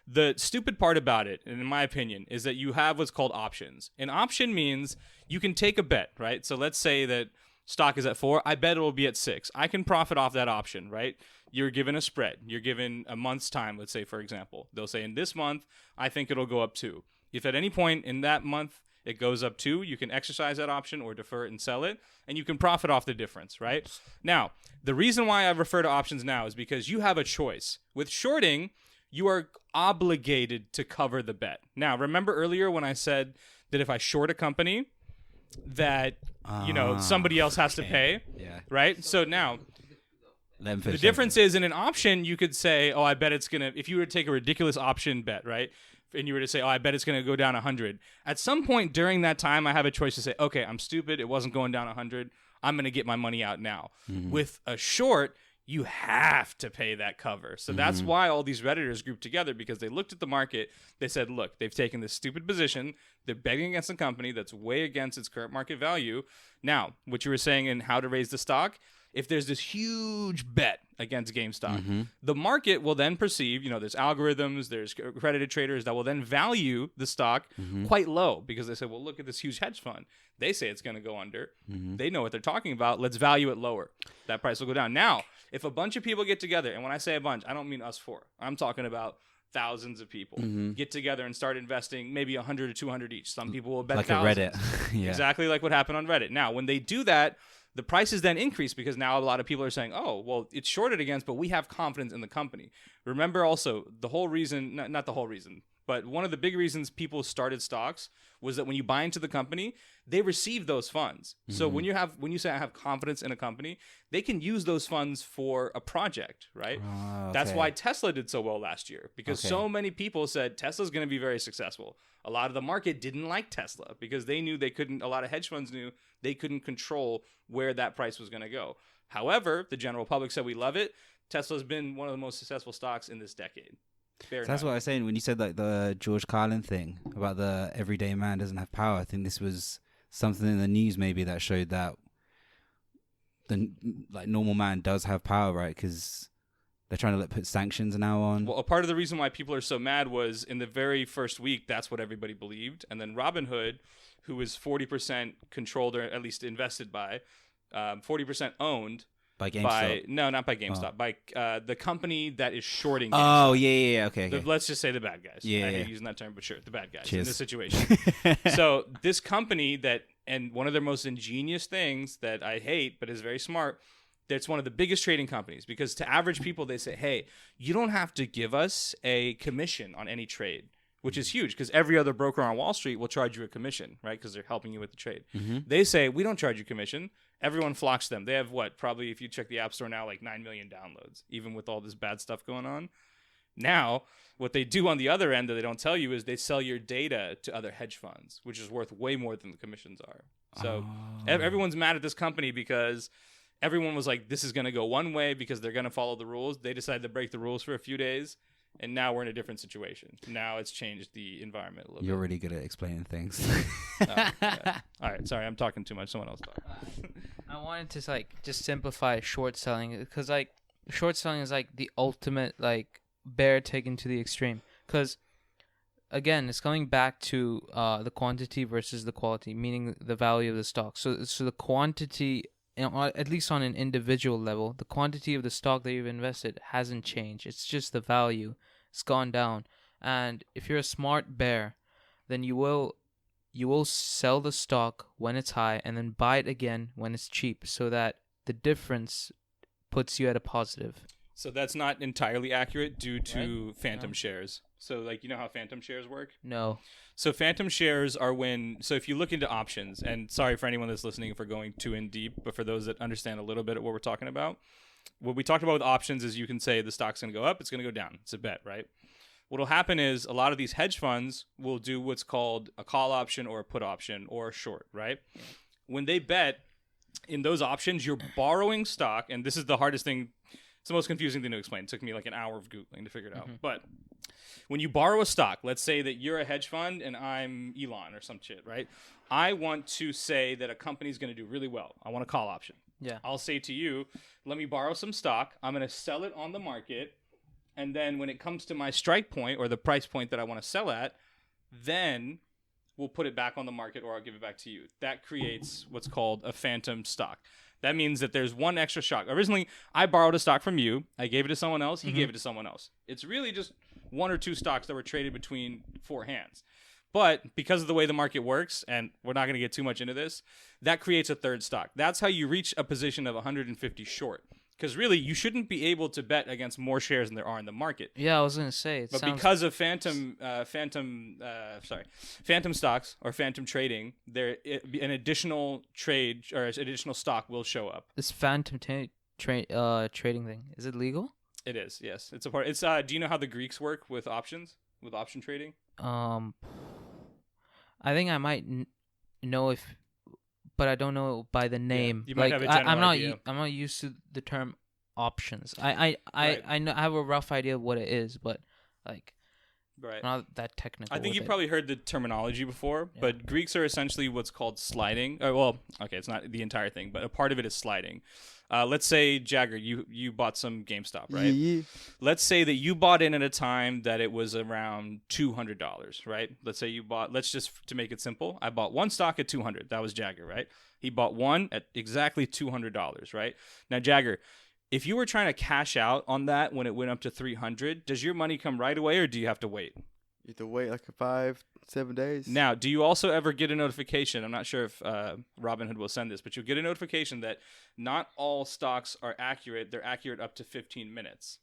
The stupid part about it, and in my opinion, is that you have what's called options. An option means you can take a bet, right? So let's say that stock is at 4. I bet it'll be at 6. I can profit off that option, right? You're given a spread. You're given a month's time, let's say, for example. They'll say in this month, I think it'll go up 2. If at any point in that month it goes up 2, you can exercise that option or defer it and sell it, and you can profit off the difference, right? Now, the reason why I refer to options now is because you have a choice. With shorting, you are obligated to cover the bet. Now, remember earlier when I said that if I short a company, that somebody else has to pay, right? So now the difference is in an option you could say, I bet it's gonna, if you were to take a ridiculous option bet, right, and you were to say, I bet it's gonna go down 100, at some point during that time I have a choice to say, okay, I'm stupid, it wasn't going down 100, I'm gonna get my money out now. With a short, you have to pay that cover. So that's why all these Redditors grouped together, because they looked at the market. They said, look, they've taken this stupid position. They're betting against a company that's way against its current market value. Now, what you were saying in how to raise the stock, if there's this huge bet against GameStop, the market will then perceive, there's algorithms, there's accredited traders that will then value the stock quite low, because they say, well, look at this huge hedge fund. They say it's going to go under. They know what they're talking about. Let's value it lower. That price will go down. Now, if a bunch of people get together, and when I say a bunch, I don't mean us four. I'm talking about thousands of people get together and start investing maybe 100 or 200 each. Some people will bet like thousands. a Reddit. Yeah. Exactly like what happened on Reddit. Now, when they do that, the prices then increase, because now a lot of people are saying, oh, well, it's shorted against, but we have confidence in the company. Remember also, the whole reason, not the whole reason, but one of the big reasons people started stocks was that when you buy into the company, they receive those funds. So when you say I have confidence in a company, they can use those funds for a project, right? Okay. That's why Tesla did so well last year, because so many people said Tesla's going to be very successful. A lot of the market didn't like Tesla because they knew they couldn't, a lot of hedge funds knew they couldn't control where that price was going to go. However, the general public said we love it. Tesla's been one of the most successful stocks in this decade. So that's what I was saying when you said like the George Carlin thing about the everyday man doesn't have power. I think this was something in the news maybe that showed that the normal man does have power, right? Because they're trying to put sanctions now on. Well, a part of the reason why people are so mad was in the very first week, that's what everybody believed. And then Robinhood, who was 40% controlled or at least invested by, 40% owned, By GameStop? Not by GameStop. By the company that is shorting Oh, GameStop. yeah. Okay. Let's just say the bad guys. Yeah, I hate yeah. using that term, but sure, the bad guys Cheers. in this situation. So this company and one of their most ingenious things that I hate, but is very smart, that's one of the biggest trading companies, because to average people, they say, hey, you don't have to give us a commission on any trade, which is huge because every other broker on Wall Street will charge you a commission, right? Because they're helping you with the trade. Mm-hmm. They say, we don't charge you commission. Everyone flocks to them. They have probably, if you check the App Store now, like 9 million downloads, even with all this bad stuff going on. Now, what they do on the other end that they don't tell you is they sell your data to other hedge funds, which is worth way more than the commissions are. So everyone's mad at this company because everyone was like, this is going to go one way because they're going to follow the rules. They decided to break the rules for a few days, and now we're in a different situation. Now it's changed the environment a little You're bit. really good at explaining things. Yeah. All right, sorry, I'm talking too much. Someone else talk. I wanted to just simplify short selling, because short selling is the ultimate bear taken to the extreme. Because again, it's coming back to the quantity versus the quality, meaning the value of the stock. So the quantity, at least on an individual level, the quantity of the stock that you've invested hasn't changed. It's just the value. It's gone down. And if you're a smart bear, then you will sell the stock when it's high and then buy it again when it's cheap, so that the difference puts you at a positive. So that's not entirely accurate due to phantom No. shares. So you know how phantom shares work? No. So phantom shares are so if you look into options, and sorry for anyone that's listening for going too in deep, but for those that understand a little bit of what we're talking about, what we talked about with options is you can say the stock's going to go up, it's going to go down. It's a bet, right? What'll happen is a lot of these hedge funds will do what's called a call option or a put option or a short, right? Yeah. When they bet in those options, you're borrowing stock, and this is the hardest thing. It's the most confusing thing to explain. It took me like an hour of Googling to figure it out. Mm-hmm. But when you borrow a stock, let's say that you're a hedge fund and I'm Elon or some shit, right? I want to say that a company's going to do really well. I want a call option. Yeah. I'll say to you, let me borrow some stock. I'm going to sell it on the market. And then when it comes to my strike point or the price point that I want to sell at, then we'll put it back on the market or I'll give it back to you. That creates what's called a phantom stock. That means that there's one extra stock. Originally, I borrowed a stock from you. I gave it to someone else. He gave it to someone else. It's really just one or two stocks that were traded between four hands. But because of the way the market works, and we're not going to get too much into this, that creates a third stock. That's how you reach a position of 150 short. Because really, you shouldn't be able to bet against more shares than there are in the market. Yeah, I was gonna say. But because of phantom stocks or phantom trading, an additional trade or additional stock will show up. This phantom trading thing, is it legal? It is, yes. It's a part. It's. Do you know how the Greeks work with options, with option trading? I think I might know but I don't know by the name. you might have a general idea. I'm not used to the term options. I know, I have a rough idea of what it is, but right. not that technical. I think with you've probably heard the terminology before, but Greeks are essentially what's called sliding. It's not the entire thing, but a part of it is sliding. Let's say, Jagger, you bought some GameStop, right? Yeah. Let's say that you bought in at a time that it was around $200, right? Let's say let's just, to make it simple, I bought one stock at $200. That was Jagger, right? He bought one at exactly $200, right? Now, Jagger, if you were trying to cash out on that when it went up to $300, does your money come right away or do you have to wait? You have to wait like 5-7 days. Now, do you also ever get a notification? I'm not sure if Robinhood will send this, but you'll get a notification that not all stocks are accurate. They're accurate up to 15 minutes.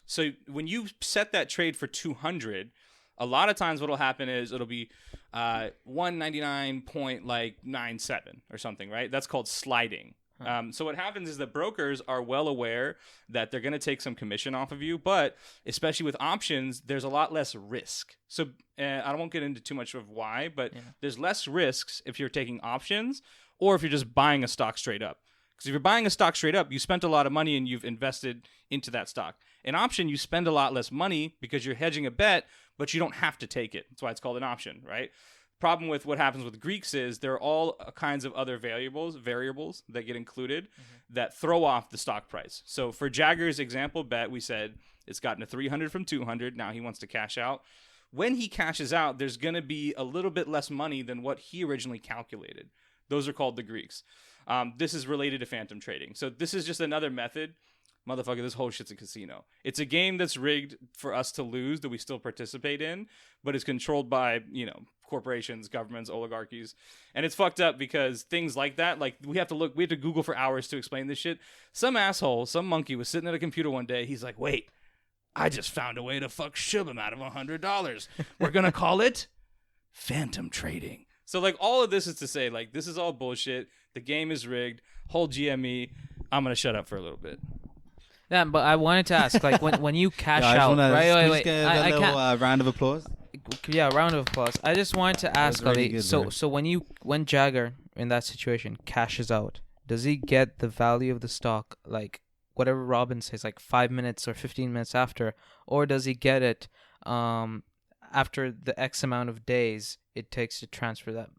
So when you set that trade for 200, a lot of times what will happen is it'll be 199.97 or something, right? That's called sliding. So what happens is that brokers are well aware that they're going to take some commission off of you, but especially with options, there's a lot less risk. So I won't get into too much of why, but there's less risks if you're taking options or if you're just buying a stock straight up. Because if you're buying a stock straight up, you spent a lot of money and you've invested into that stock. An option, you spend a lot less money because you're hedging a bet, but you don't have to take it. That's why it's called an option, right? Problem with what happens with Greeks is there are all kinds of other variables that get included that throw off the stock price. So for Jagger's example bet, we said it's gotten to 300 from 200. Now he wants to cash out. When he cashes out, there's going to be a little bit less money than what he originally calculated. Those are called the Greeks. This is related to phantom trading. So this is just another method. Motherfucker, this whole shit's a casino. It's a game that's rigged for us to lose that we still participate in, but it's controlled by, corporations, governments, oligarchies. And it's fucked up because things like that, like we have to Google for hours to explain this shit. Some asshole, some monkey was sitting at a computer one day. He's like, wait, I just found a way to fuck Shubham out of $100. We're going to call it phantom trading. So like all of this is to say, like, this is all bullshit. The game is rigged. Whole GME. I'm going to shut up for a little bit. Yeah, but I wanted to ask, like, when you cash I just out, wanna- right? just get a little round of applause. Yeah, round of applause. I just wanted to ask, really Ali, good, so bro. so when Jagger in that situation cashes out, does he get the value of the stock, like whatever Robin says, like 5 minutes or 15 minutes after, or does he get it after the X amount of days it takes to transfer that?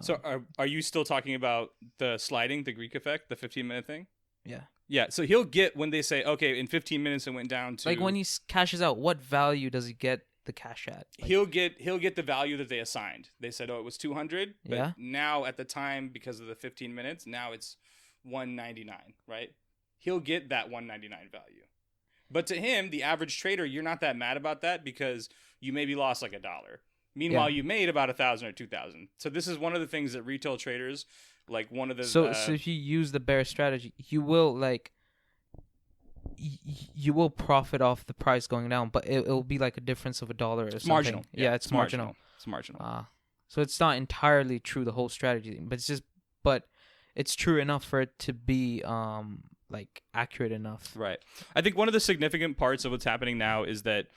So are you still talking about the sliding, the Greek effect, the 15-minute thing? Yeah. Yeah, so he'll get when they say, okay, in 15 minutes it went down to... Like when he cashes out, what value does he get the cash at? Like, he'll get the value that they assigned. They said, it was 200, but Yeah. now at the time, because of the 15 minutes, now it's 199, right? He'll get that 199 value. But to him, the average trader, you're not that mad about that because you maybe lost like $1. Meanwhile, you made about 1,000 or 2,000. So this is one of the things that retail traders, like one of the... So if you use the bear strategy, you will you will profit off the price going down, but it will be like a difference of $1 or something. marginal. Yeah, it's marginal. It's marginal. So it's not entirely true, the whole strategy, but it's true enough for it to be like accurate enough. Right. I think one of the significant parts of what's happening now is that,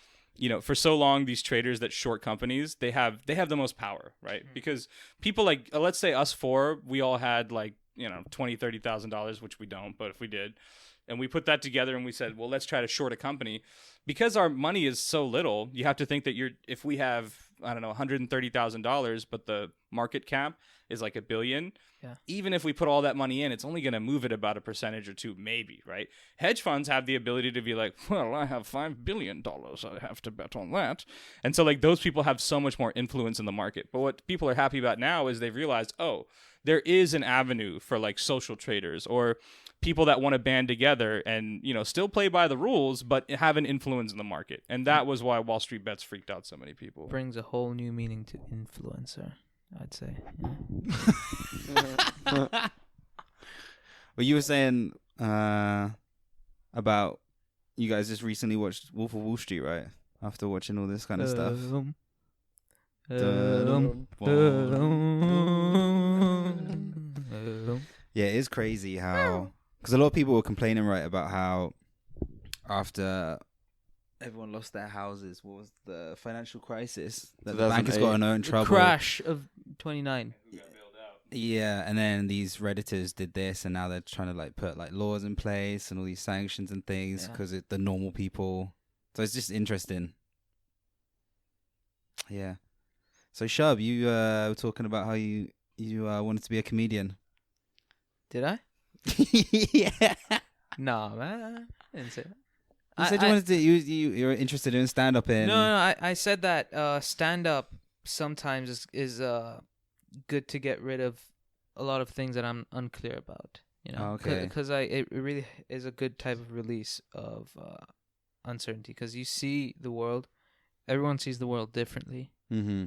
for so long, these traders that short companies, they have the most power, right? Mm-hmm. Because people like, let's say us four, we all had like, $20,000, $30,000, which we don't, but if we did, and we put that together and we said, well, let's try to short a company. Because our money is so little, you have to think that if we have, I don't know, $130,000, but the market cap is like $1 billion. Yeah. Even if we put all that money in, it's only going to move it about 1% or 2%, maybe, right? Hedge funds have the ability to be like, well, I have $5 billion. I have to bet on that. And so like those people have so much more influence in the market. But what people are happy about now is they've realized, oh, there is an avenue for like social traders or people that want to band together and, still play by the rules, but have an influence in the market. And that was why Wall Street Bets freaked out so many people. Brings a whole new meaning to influencer, I'd say. Well, you were saying about you guys just recently watched Wolf of Wall Street, right? After watching all this kind of stuff. Yeah, it is crazy how... Because a lot of people were complaining, right, about how after everyone lost their houses, what was the financial crisis? That the bank has gotten in trouble. The crash of 29. Yeah, and then these Redditors did this, and now they're trying to like put like laws in place and all these sanctions and things because the normal people. So it's just interesting. Yeah. So Shub, you were talking about how you wanted to be a comedian. Did I? Yeah. No, man. I didn't say that. You said you wanted to. You were interested in stand up. No. I said that stand up sometimes is good to get rid of a lot of things that I'm unclear about. Okay. Because it really is a good type of release of uncertainty. Because you see the world, everyone sees the world differently. Mm-hmm.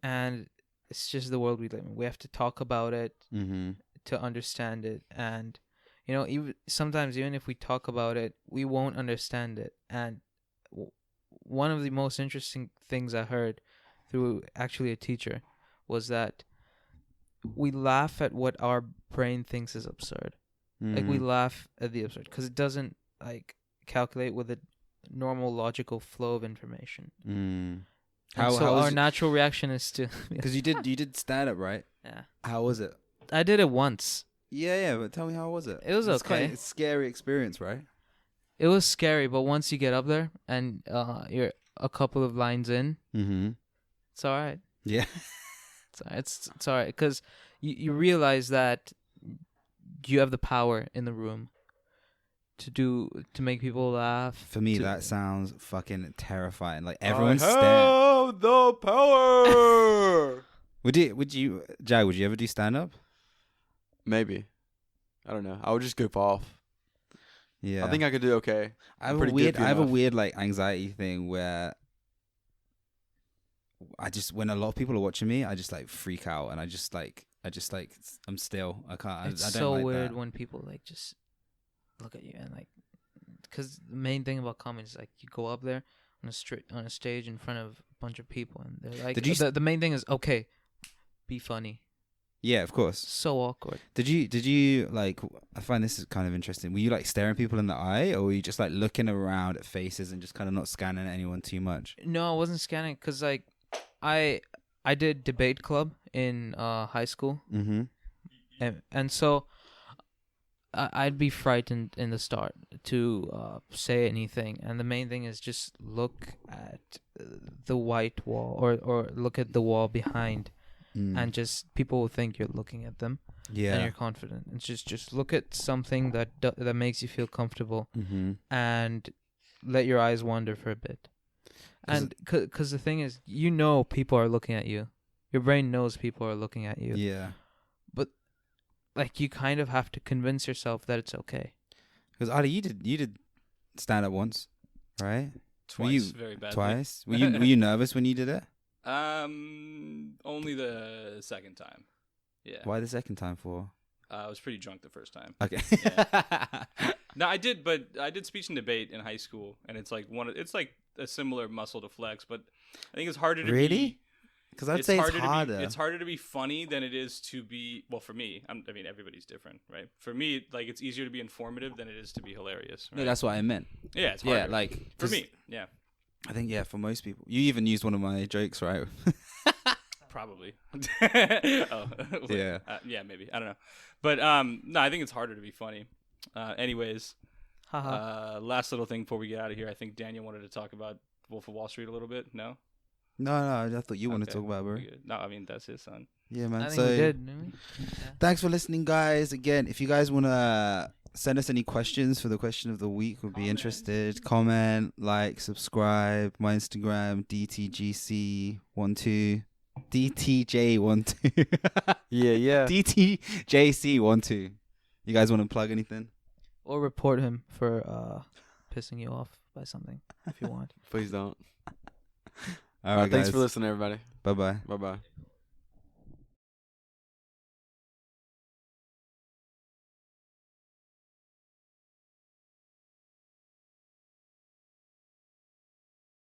And it's just the world we live in. We have to talk about it. Mm-hmm. To understand it, and even sometimes even if we talk about it, we won't understand it. And one of the most interesting things I heard through actually a teacher was that we laugh at what our brain thinks is absurd. Mm-hmm. Like we laugh at the absurd because it doesn't like calculate with a normal logical flow of information. So our natural reaction is to because you did stand up, right? Yeah. How was it? I did it once. Yeah, but tell me, how was it? It was okay. It's a scary experience, right? It was scary, but once you get up there and you're a couple of lines in, it's all right. Yeah. It's all right because you realize that you have the power in the room to make people laugh. For me, that sounds fucking terrifying. Like everyone's I staring. have the power. Would you, Jag? Would you ever do stand up? Maybe. I don't know. I would just goof off. Yeah. I think I could do okay. I have pretty a weird, goofy I have a enough. weird like anxiety thing where I just, when a lot of people are watching me, I just like freak out and I just like I'm still. I can't. It's I don't so like weird that. when people like just look at you and like, because the main thing about comedy is like you go up there on a stage in front of a bunch of people and they're like, Did you the main thing is okay, be funny. Yeah, of course. So awkward. Did you like? I find this is kind of interesting. Were you like staring people in the eye, or were you just like looking around at faces and just kind of not scanning anyone too much? No, I wasn't scanning because like I did debate club in high school, Mm-hmm. and so I'd be frightened in the start to say anything, and the main thing is just look at the white wall or look at the wall behind, and just people will think you're looking at them, and Yeah. you're confident. It's just look at something that makes you feel comfortable, Mm-hmm. and let your eyes wander for a bit. 'Cause And because the thing is, people are looking at you. Your brain knows people are looking at you. Yeah. Like you kind of have to convince yourself that it's okay. Because Ali, you did stand up once, right? Twice, you- very badly. Twice. Were you nervous when you did it? Only the second time. Yeah. Why the second time for? I was pretty drunk the first time. Okay. No, I did speech and debate in high school, and it's like it's like a similar muscle to flex, but I think it's harder to Really? Because I'd say it's harder harder. it's harder to be funny than it is to be, well, for me. I mean, everybody's different, right? For me, like it's easier to be informative than it is to be hilarious. No, Right? that's what I meant. Yeah, it's harder. Yeah, like for 'cause me, yeah, I think for most people. You even used one of my jokes, right? probably. Oh, Yeah. Yeah, maybe. I don't know, but no, I think it's harder to be funny. Anyways, last little thing before we get out of here, I think Daniel wanted to talk about Wolf of Wall Street a little bit. No. No, I thought you wanted to Okay, talk about it, bro. we good. No, I mean that's his son. Yeah, man. I think So we did, didn't we? thanks for listening, guys. Again, if you guys want to send us any questions for the question of the week, we'd be interested. Comment, like, subscribe. My Instagram, DTGC12. DTJ12. Yeah. DTJC12. You guys want to plug anything? Or report him for pissing you off by something if you want. Please don't. All All right, right, thanks guys. for listening, everybody. Bye-bye. Bye bye.